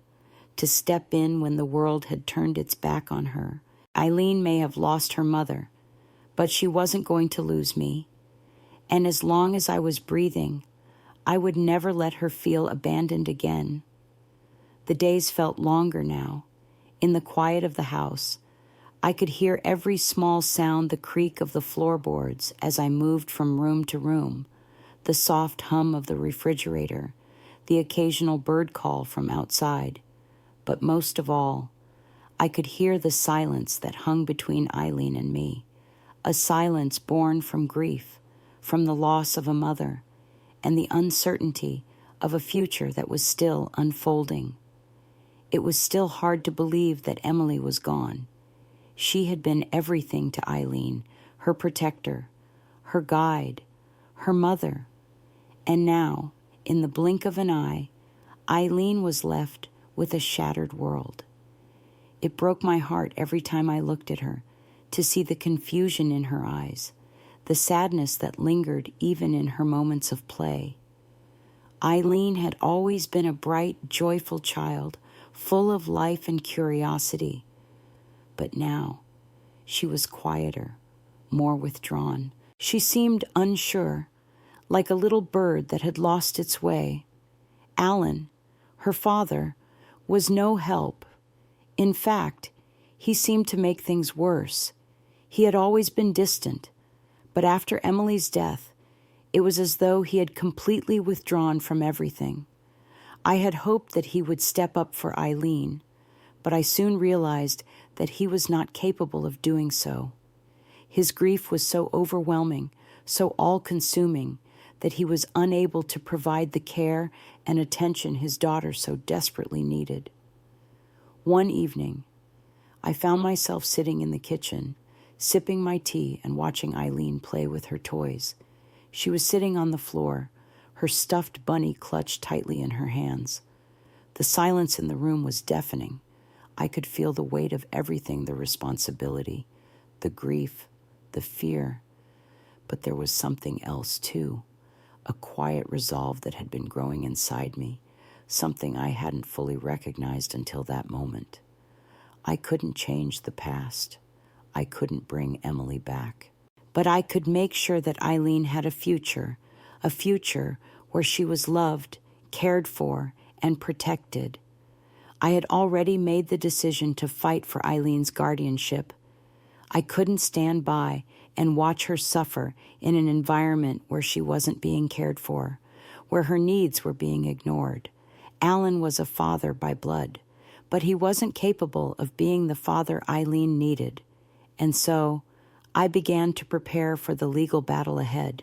to step in when the world had turned its back on her. Eileen may have lost her mother, but she wasn't going to lose me. And as long as I was breathing, I would never let her feel abandoned again. The days felt longer now. In the quiet of the house, I could hear every small sound, the creak of the floorboards as I moved from room to room, the soft hum of the refrigerator, the occasional bird call from outside. But most of all, I could hear the silence that hung between Eileen and me, a silence born from grief, from the loss of a mother, and the uncertainty of a future that was still unfolding. It was still hard to believe that Emily was gone. She had been everything to Eileen, her protector, her guide, her mother. And now, in the blink of an eye, Eileen was left with a shattered world. It broke my heart every time I looked at her, to see the confusion in her eyes, the sadness that lingered even in her moments of play. Eileen had always been a bright, joyful child, full of life and curiosity. But now, she was quieter, more withdrawn. She seemed unsure, like a little bird that had lost its way. Alan, her father, was no help. In fact, he seemed to make things worse. He had always been distant, but after Emily's death, It was as though he had completely withdrawn from everything. I had hoped that he would step up for Eileen, but I soon realized that he was not capable of doing so. His grief was so overwhelming, so all-consuming, that he was unable to provide the care and attention his daughter so desperately needed. One evening, I found myself sitting in the kitchen, sipping my tea and watching Eileen play with her toys. She was sitting on the floor, her stuffed bunny clutched tightly in her hands. The silence in the room was deafening. I could feel the weight of everything, the responsibility, the grief, the fear. But there was something else, too, a quiet resolve that had been growing inside me, something I hadn't fully recognized until that moment. I couldn't change the past. I couldn't bring Emily back. But I could make sure that Eileen had a future where she was loved, cared for, and protected. I had already made the decision to fight for Eileen's guardianship. I couldn't stand by and watch her suffer in an environment where she wasn't being cared for, where her needs were being ignored. Alan was a father by blood, but he wasn't capable of being the father Eileen needed. And so, I began to prepare for the legal battle ahead.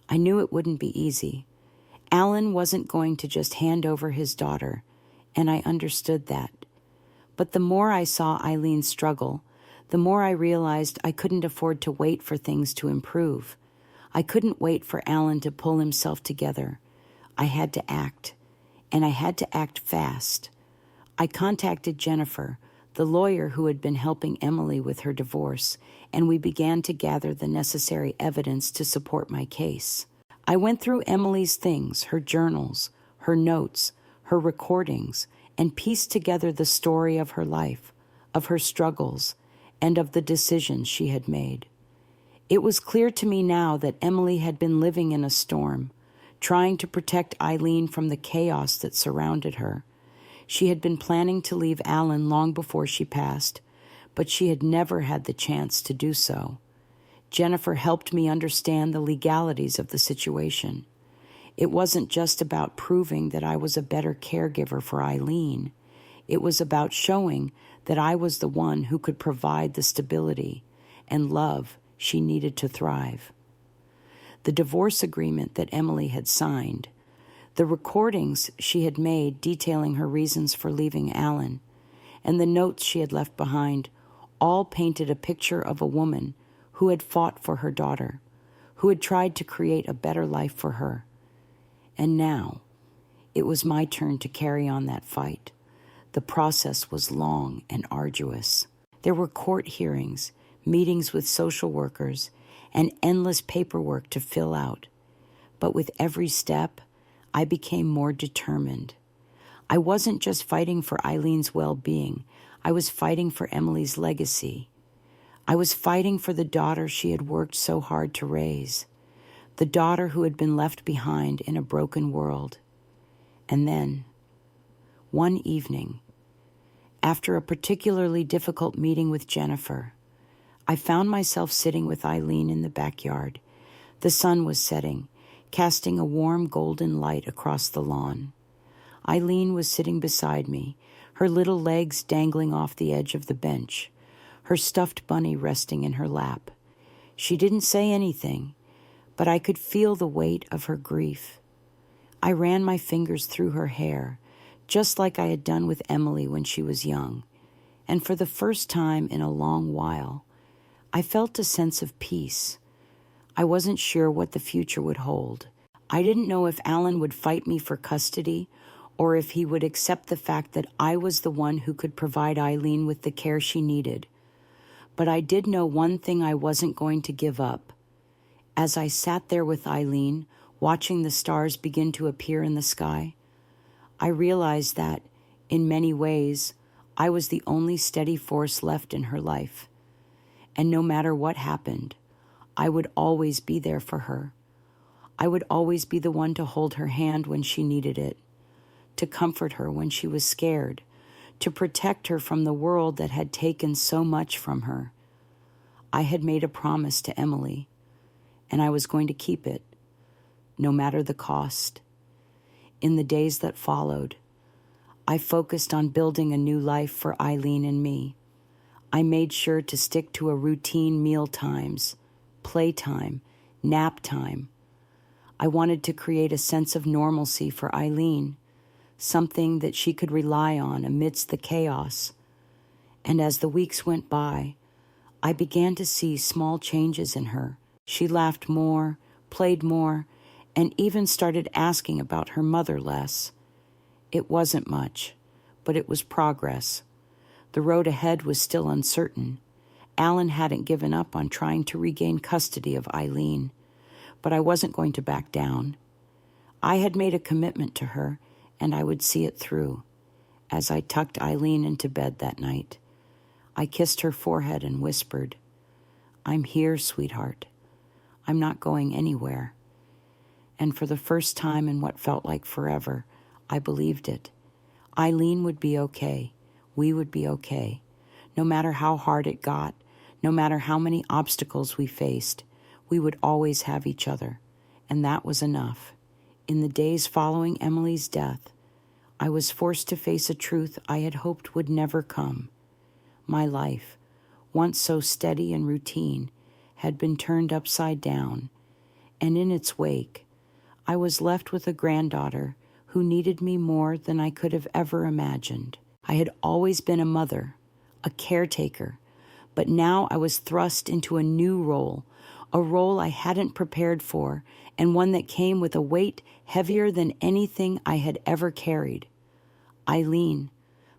I knew it wouldn't be easy. Alan wasn't going to just hand over his daughter, and I understood that. But the more I saw Eileen struggle, the more I realized I couldn't afford to wait for things to improve. I couldn't wait for Alan to pull himself together. I had to act, and I had to act fast. I contacted Jennifer, the lawyer who had been helping Emily with her divorce, and we began to gather the necessary evidence to support my case. I went through Emily's things, her journals, her notes, her recordings, and pieced together the story of her life, of her struggles, and of the decisions she had made. It was clear to me now that Emily had been living in a storm, trying to protect Eileen from the chaos that surrounded her. She had been planning to leave Alan long before she passed, but she had never had the chance to do so. Jennifer helped me understand the legalities of the situation. It wasn't just about proving that I was a better caregiver for Eileen. It was about showing that I was the one who could provide the stability and love she needed to thrive. The divorce agreement that Emily had signed, the recordings she had made detailing her reasons for leaving Alan, and the notes she had left behind all painted a picture of a woman who had fought for her daughter, who had tried to create a better life for her. And now, it was my turn to carry on that fight. The process was long and arduous. There were court hearings, meetings with social workers, and endless paperwork to fill out. But with every step, I became more determined. I wasn't just fighting for Eileen's well-being. I was fighting for Emily's legacy. I was fighting for the daughter she had worked so hard to raise, the daughter who had been left behind in a broken world. And then, one evening, after a particularly difficult meeting with Jennifer, I found myself sitting with Eileen in the backyard. The sun was setting, casting a warm golden light across the lawn. Eileen was sitting beside me, her little legs dangling off the edge of the bench, her stuffed bunny resting in her lap. She didn't say anything, but I could feel the weight of her grief. I ran my fingers through her hair, just like I had done with Emily when she was young, and for the first time in a long while, I felt a sense of peace. I wasn't sure what the future would hold. I didn't know if Alan would fight me for custody or if he would accept the fact that I was the one who could provide Eileen with the care she needed. But I did know one thing I wasn't going to give up. As I sat there with Eileen, watching the stars begin to appear in the sky, I realized that, in many ways, I was the only steady force left in her life. And no matter what happened, I would always be there for her. I would always be the one to hold her hand when she needed it, to comfort her when she was scared, to protect her from the world that had taken so much from her. I had made a promise to Emily, and I was going to keep it. no matter the cost. In the days that followed, I focused on building a new life for Eileen and me. I made sure to stick to a routine meal times, playtime, nap time. I wanted to create a sense of normalcy for Eileen, something that she could rely on amidst the chaos. And as the weeks went by, I began to see small changes in her. She laughed more, played more, and even started asking about her mother less. It wasn't much, but it was progress. The road ahead was still uncertain. Alan hadn't given up on trying to regain custody of Eileen, but I wasn't going to back down. I had made a commitment to her, and I would see it through. As I tucked Eileen into bed that night, I kissed her forehead and whispered, "I'm here, sweetheart. I'm not going anywhere." And for the first time in what felt like forever, I believed it. Eileen would be okay. We would be okay. No matter how hard it got, no matter how many obstacles we faced, we would always have each other. And that was enough. In the days following Emily's death, I was forced to face a truth I had hoped would never come. My life, once so steady and routine, had been turned upside down, and in its wake, I was left with a granddaughter who needed me more than I could have ever imagined. I had always been a mother, a caretaker, but now I was thrust into a new role, a role I hadn't prepared for, and one that came with a weight heavier than anything I had ever carried. Eileen,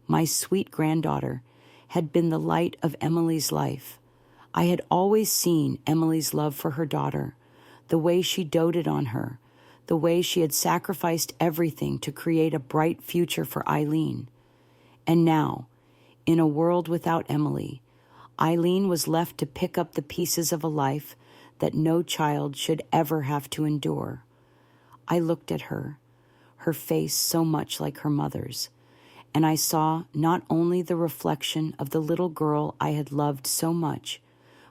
my sweet granddaughter, had been the light of Emily's life. I had always seen Emily's love for her daughter, the way she doted on her, the way she had sacrificed everything to create a bright future for Eileen. And now, in a world without Emily, Eileen was left to pick up the pieces of a life that no child should ever have to endure. I looked at her face so much like her mother's, and I saw not only the reflection of the little girl I had loved so much,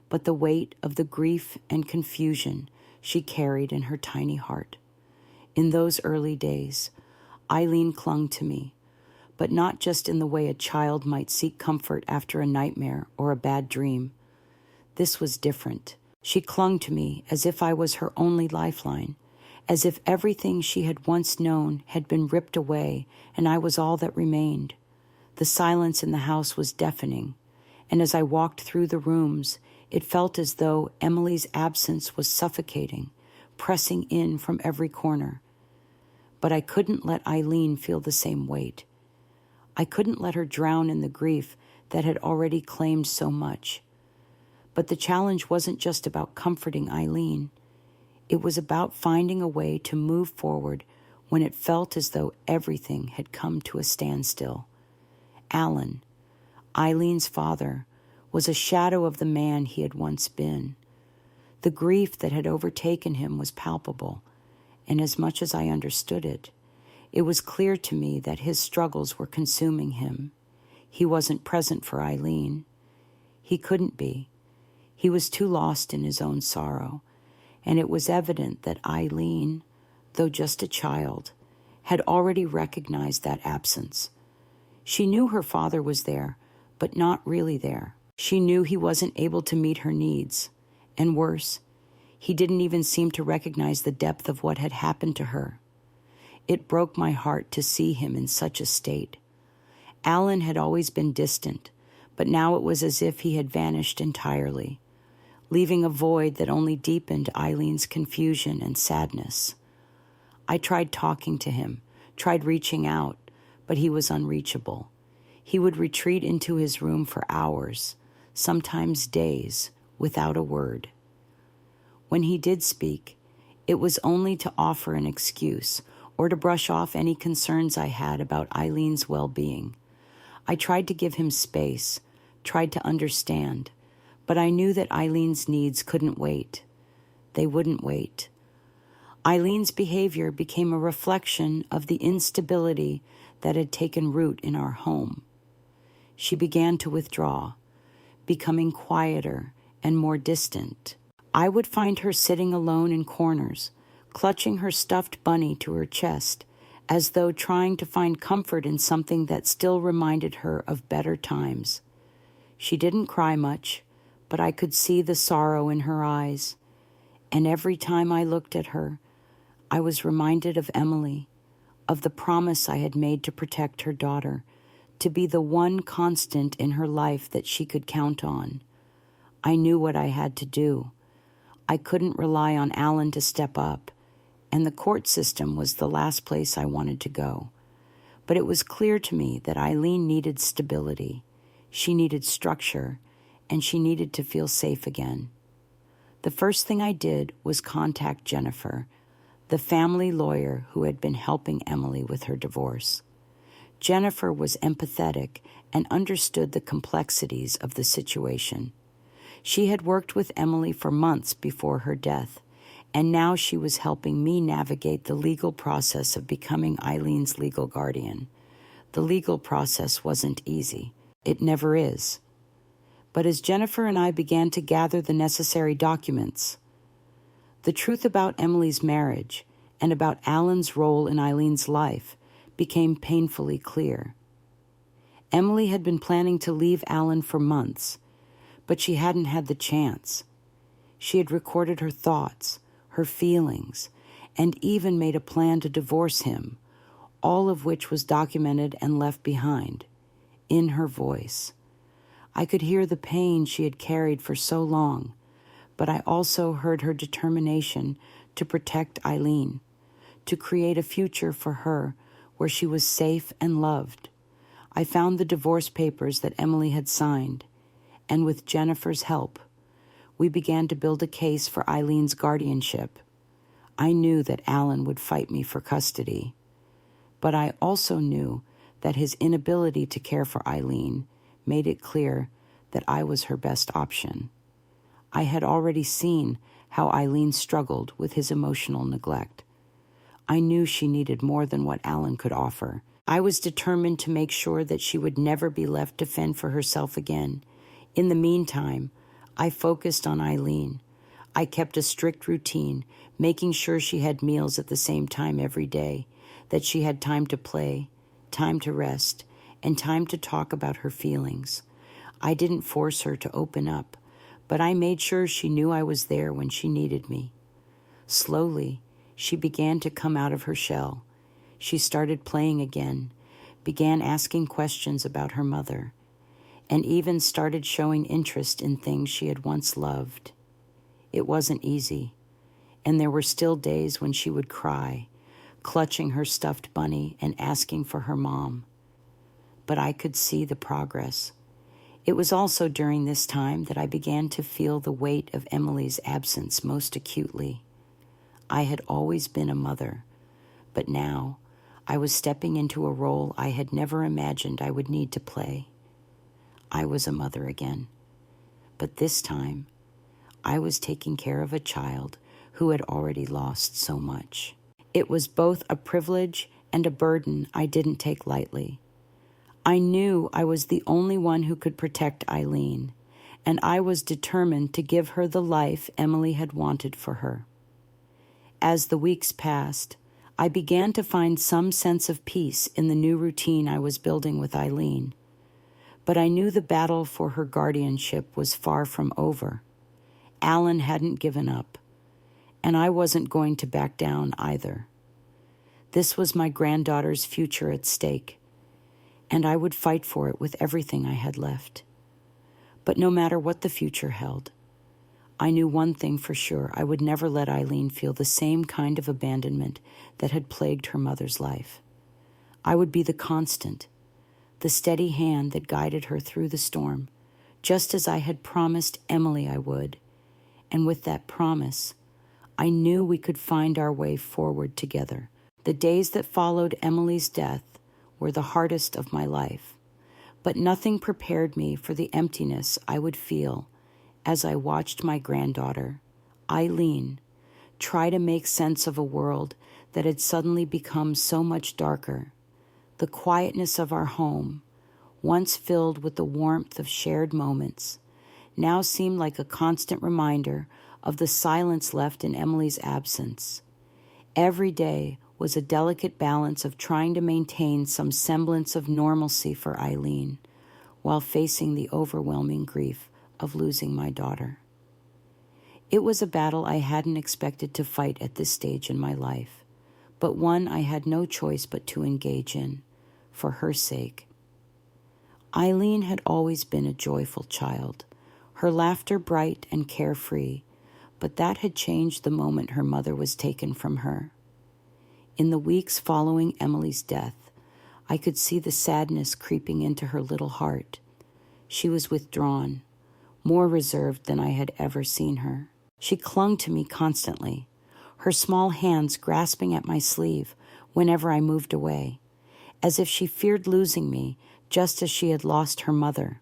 but the weight of the grief and confusion she carried in her tiny heart. In those early days, Eileen clung to me, but not just in the way a child might seek comfort after a nightmare or a bad dream. This was different. She clung to me as if I was her only lifeline, as if everything she had once known had been ripped away and I was all that remained. The silence in the house was deafening, and as I walked through the rooms, it felt as though Emily's absence was suffocating, pressing in from every corner. But I couldn't let Eileen feel the same weight. I couldn't let her drown in the grief that had already claimed so much. But the challenge wasn't just about comforting Eileen. It was about finding a way to move forward when it felt as though everything had come to a standstill. Alan, Eileen's father, was a shadow of the man he had once been. The grief that had overtaken him was palpable, and as much as I understood it, it was clear to me that his struggles were consuming him. He wasn't present for Eileen. He couldn't be. He was too lost in his own sorrow, and it was evident that Eileen, though just a child, had already recognized that absence. She knew her father was there, but not really there. She knew he wasn't able to meet her needs, and worse, he didn't even seem to recognize the depth of what had happened to her. It broke my heart to see him in such a state. Alan had always been distant, but now it was as if he had vanished entirely, leaving a void that only deepened Eileen's confusion and sadness. I tried talking to him, tried reaching out, but he was unreachable. He would retreat into his room for hours, sometimes days, without a word. When he did speak, it was only to offer an excuse or to brush off any concerns I had about Eileen's well-being. I tried to give him space, tried to understand, but I knew that Eileen's needs couldn't wait. They wouldn't wait. Eileen's behavior became a reflection of the instability that had taken root in our home. She began to withdraw, becoming quieter and more distant. I would find her sitting alone in corners, clutching her stuffed bunny to her chest, as though trying to find comfort in something that still reminded her of better times. She didn't cry much, but I could see the sorrow in her eyes, and every time I looked at her, I was reminded of Emily, of the promise I had made to protect her daughter, to be the one constant in her life that she could count on. I knew what I had to do. I couldn't rely on Alan to step up, and the court system was the last place I wanted to go. But it was clear to me that Eileen needed stability, she needed structure, and she needed to feel safe again. The first thing I did was contact Jennifer, the family lawyer who had been helping Emily with her divorce. Jennifer was empathetic and understood the complexities of the situation. She had worked with Emily for months before her death, and now she was helping me navigate the legal process of becoming Eileen's legal guardian. The legal process wasn't easy. It never is. But as Jennifer and I began to gather the necessary documents, the truth about Emily's marriage and about Alan's role in Eileen's life became painfully clear. Emily had been planning to leave Alan for months, but she hadn't had the chance. She had recorded her thoughts, her feelings, and even made a plan to divorce him, all of which was documented and left behind, in her voice. I could hear the pain she had carried for so long, but I also heard her determination to protect Eileen, to create a future for her where she was safe and loved. I found the divorce papers that Emily had signed, and with Jennifer's help, we began to build a case for Eileen's guardianship. I knew that Alan would fight me for custody, but I also knew that his inability to care for Eileen made it clear that I was her best option. I had already seen how Eileen struggled with his emotional neglect. I knew she needed more than what Alan could offer. I was determined to make sure that she would never be left to fend for herself again. In the meantime, I focused on Eileen. I kept a strict routine, making sure she had meals at the same time every day, that she had time to play, time to rest, and time to talk about her feelings. I didn't force her to open up, but I made sure she knew I was there when she needed me. Slowly, she began to come out of her shell. She started playing again, began asking questions about her mother, and even started showing interest in things she had once loved. It wasn't easy, and there were still days when she would cry, clutching her stuffed bunny and asking for her mom. But I could see the progress. It was also during this time that I began to feel the weight of Emily's absence most acutely. I had always been a mother, but now I was stepping into a role I had never imagined I would need to play. I was a mother again, but this time I was taking care of a child who had already lost so much. It was both a privilege and a burden I didn't take lightly. I knew I was the only one who could protect Eileen, and I was determined to give her the life Emily had wanted for her. As the weeks passed, I began to find some sense of peace in the new routine I was building with Eileen, but I knew the battle for her guardianship was far from over. Alan hadn't given up, and I wasn't going to back down either. This was my granddaughter's future at stake, and I would fight for it with everything I had left. But no matter what the future held, I knew one thing for sure: I would never let Eileen feel the same kind of abandonment that had plagued her mother's life. I would be the constant, the steady hand that guided her through the storm, just as I had promised Emily I would. And with that promise, I knew we could find our way forward together. The days that followed Emily's death were the hardest of my life, but nothing prepared me for the emptiness I would feel as I watched my granddaughter, Eileen, try to make sense of a world that had suddenly become so much darker. The quietness of our home, once filled with the warmth of shared moments, now seemed like a constant reminder of the silence left in Emily's absence. Every day was a delicate balance of trying to maintain some semblance of normalcy for Eileen while facing the overwhelming grief of losing my daughter. It was a battle I hadn't expected to fight at this stage in my life, but one I had no choice but to engage in, for her sake. Eileen had always been a joyful child, her laughter bright and carefree, but that had changed the moment her mother was taken from her. In the weeks following Emily's death, I could see the sadness creeping into her little heart. She was withdrawn, more reserved than I had ever seen her. She clung to me constantly, her small hands grasping at my sleeve whenever I moved away, as if she feared losing me just as she had lost her mother.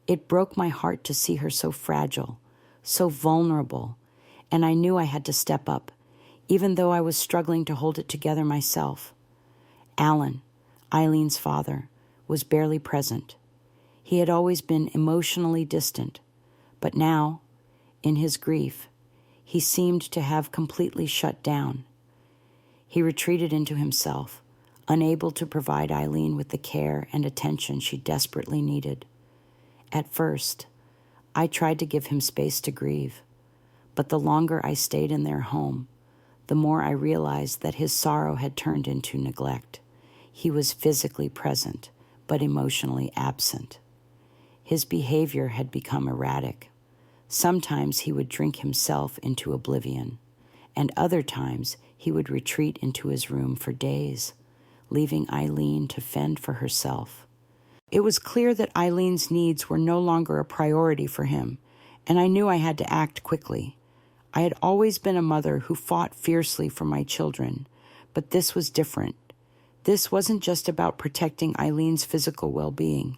It broke my heart to see her so fragile, so vulnerable, and I knew I had to step up, even though I was struggling to hold it together myself. Alan, Eileen's father, was barely present. He had always been emotionally distant, but now, in his grief, he seemed to have completely shut down. He retreated into himself, unable to provide Eileen with the care and attention she desperately needed. At first, I tried to give him space to grieve, but the longer I stayed in their home, the more I realized that his sorrow had turned into neglect. He was physically present, but emotionally absent. His behavior had become erratic. Sometimes he would drink himself into oblivion, and other times he would retreat into his room for days, leaving Eileen to fend for herself. It was clear that Eileen's needs were no longer a priority for him, and I knew I had to act quickly. I had always been a mother who fought fiercely for my children, but this was different. This wasn't just about protecting Eileen's physical well-being.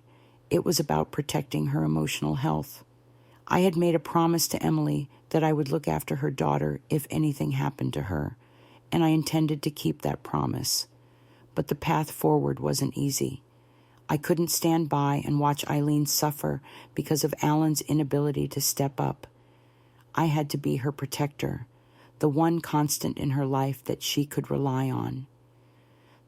It was about protecting her emotional health. I had made a promise to Emily that I would look after her daughter if anything happened to her, and I intended to keep that promise. But the path forward wasn't easy. I couldn't stand by and watch Eileen suffer because of Alan's inability to step up. I had to be her protector, the one constant in her life that she could rely on.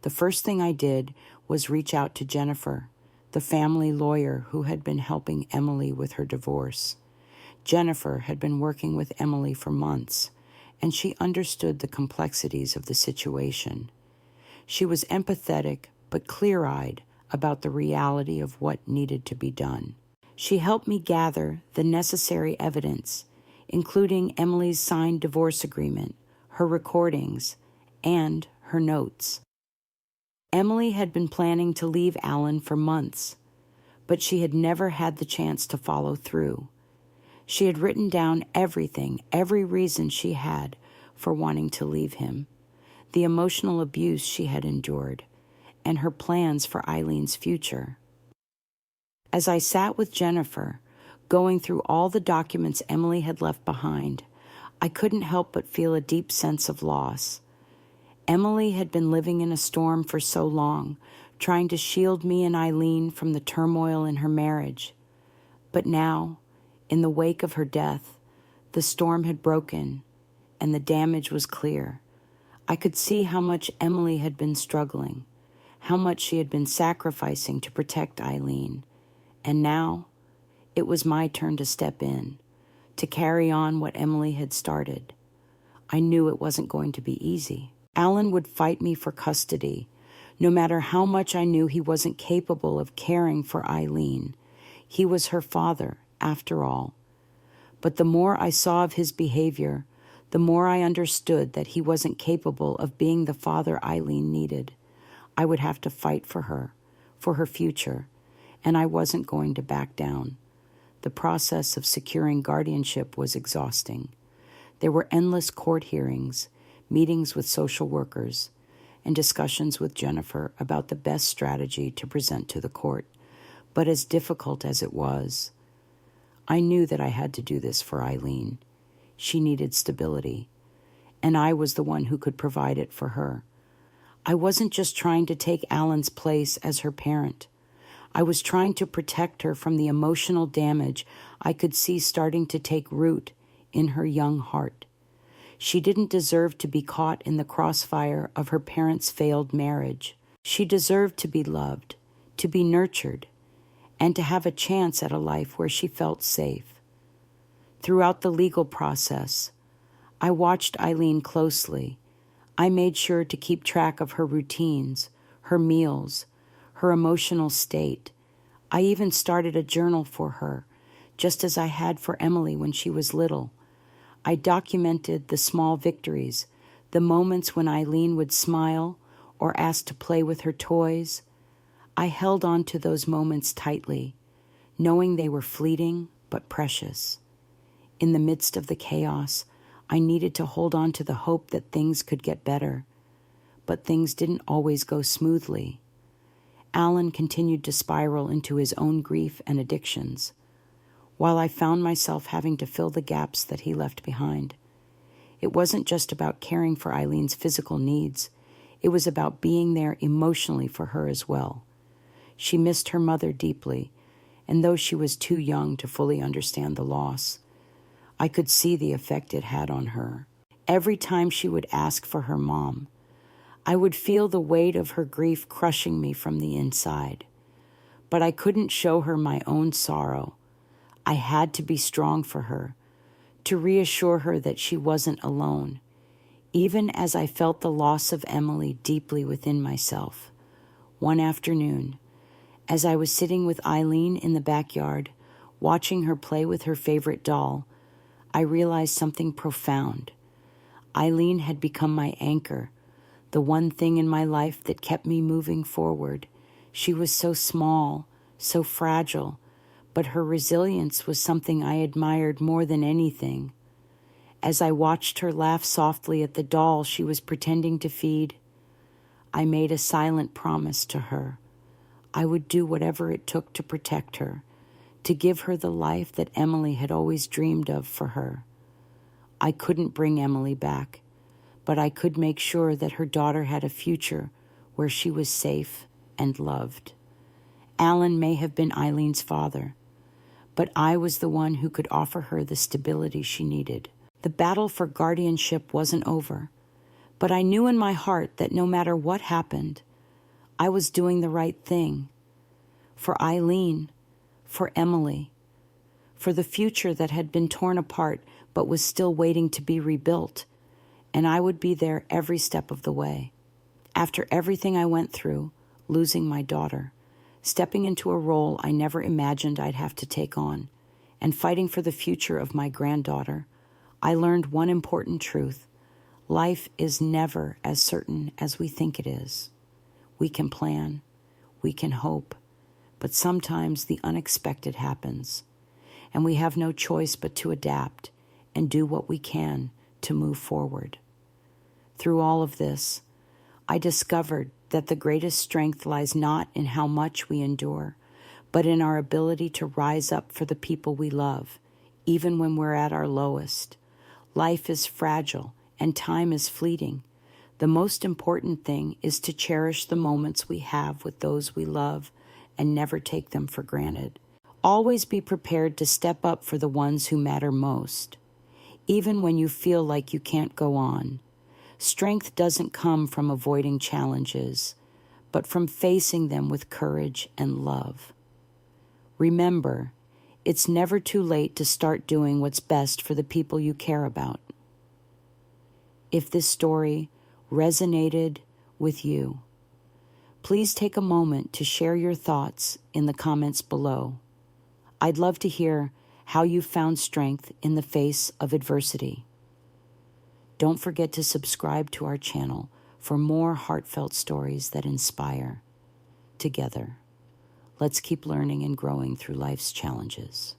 The first thing I did was reach out to Jennifer, the family lawyer who had been helping Emily with her divorce. Jennifer had been working with Emily for months, and she understood the complexities of the situation. She was empathetic but clear-eyed about the reality of what needed to be done. She helped me gather the necessary evidence, including Emily's signed divorce agreement, her recordings, and her notes. Emily had been planning to leave Alan for months, but she had never had the chance to follow through. She had written down everything, every reason she had for wanting to leave him, the emotional abuse she had endured, and her plans for Eileen's future. As I sat with Jennifer, going through all the documents Emily had left behind, I couldn't help but feel a deep sense of loss. Emily had been living in a storm for so long, trying to shield me and Eileen from the turmoil in her marriage. But now, in the wake of her death, the storm had broken, and the damage was clear. I could see how much Emily had been struggling, how much she had been sacrificing to protect Eileen. And now, it was my turn to step in, to carry on what Emily had started. I knew it wasn't going to be easy. Alan would fight me for custody, no matter how much I knew he wasn't capable of caring for Eileen. He was her father, after all. But the more I saw of his behavior, the more I understood that he wasn't capable of being the father Eileen needed. I would have to fight for her future, and I wasn't going to back down. The process of securing guardianship was exhausting. There were endless court hearings, meetings with social workers, and discussions with Jennifer about the best strategy to present to the court. But as difficult as it was, I knew that I had to do this for Eileen. She needed stability, and I was the one who could provide it for her. I wasn't just trying to take Alan's place as her parent. I was trying to protect her from the emotional damage I could see starting to take root in her young heart. She didn't deserve to be caught in the crossfire of her parents' failed marriage. She deserved to be loved, to be nurtured, and to have a chance at a life where she felt safe. Throughout the legal process, I watched Eileen closely. I made sure to keep track of her routines, her meals, her emotional state. I even started a journal for her, just as I had for Emily when she was little. I documented the small victories, the moments when Eileen would smile or ask to play with her toys. I held on to those moments tightly, knowing they were fleeting but precious. In the midst of the chaos, I needed to hold on to the hope that things could get better. But things didn't always go smoothly. Alan continued to spiral into his own grief and addictions, while I found myself having to fill the gaps that he left behind. It wasn't just about caring for Eileen's physical needs. It was about being there emotionally for her as well. She missed her mother deeply, and though she was too young to fully understand the loss, I could see the effect it had on her. Every time she would ask for her mom, I would feel the weight of her grief crushing me from the inside. But I couldn't show her my own sorrow. I had to be strong for her, to reassure her that she wasn't alone, even as I felt the loss of Emily deeply within myself. One afternoon, as I was sitting with Eileen in the backyard, watching her play with her favorite doll, I realized something profound. Eileen had become my anchor, the one thing in my life that kept me moving forward. She was so small, so fragile, but her resilience was something I admired more than anything. As I watched her laugh softly at the doll she was pretending to feed, I made a silent promise to her. I would do whatever it took to protect her, to give her the life that Emily had always dreamed of for her. I couldn't bring Emily back, but I could make sure that her daughter had a future where she was safe and loved. Alan may have been Eileen's father, but I was the one who could offer her the stability she needed. The battle for guardianship wasn't over, but I knew in my heart that no matter what happened, I was doing the right thing. For Eileen, for Emily, for the future that had been torn apart but was still waiting to be rebuilt, and I would be there every step of the way. After everything I went through, losing my daughter, stepping into a role I never imagined I'd have to take on, and fighting for the future of my granddaughter, I learned one important truth. Life is never as certain as we think it is. We can plan, we can hope, but sometimes the unexpected happens, and we have no choice but to adapt and do what we can to move forward. Through all of this, I discovered that the greatest strength lies not in how much we endure, but in our ability to rise up for the people we love, even when we're at our lowest. Life is fragile and time is fleeting. The most important thing is to cherish the moments we have with those we love and never take them for granted. Always be prepared to step up for the ones who matter most, even when you feel like you can't go on. Strength doesn't come from avoiding challenges, but from facing them with courage and love. Remember, it's never too late to start doing what's best for the people you care about. If this story resonated with you, please take a moment to share your thoughts in the comments below. I'd love to hear how you found strength in the face of adversity. Don't forget to subscribe to our channel for more heartfelt stories that inspire. Together, let's keep learning and growing through life's challenges.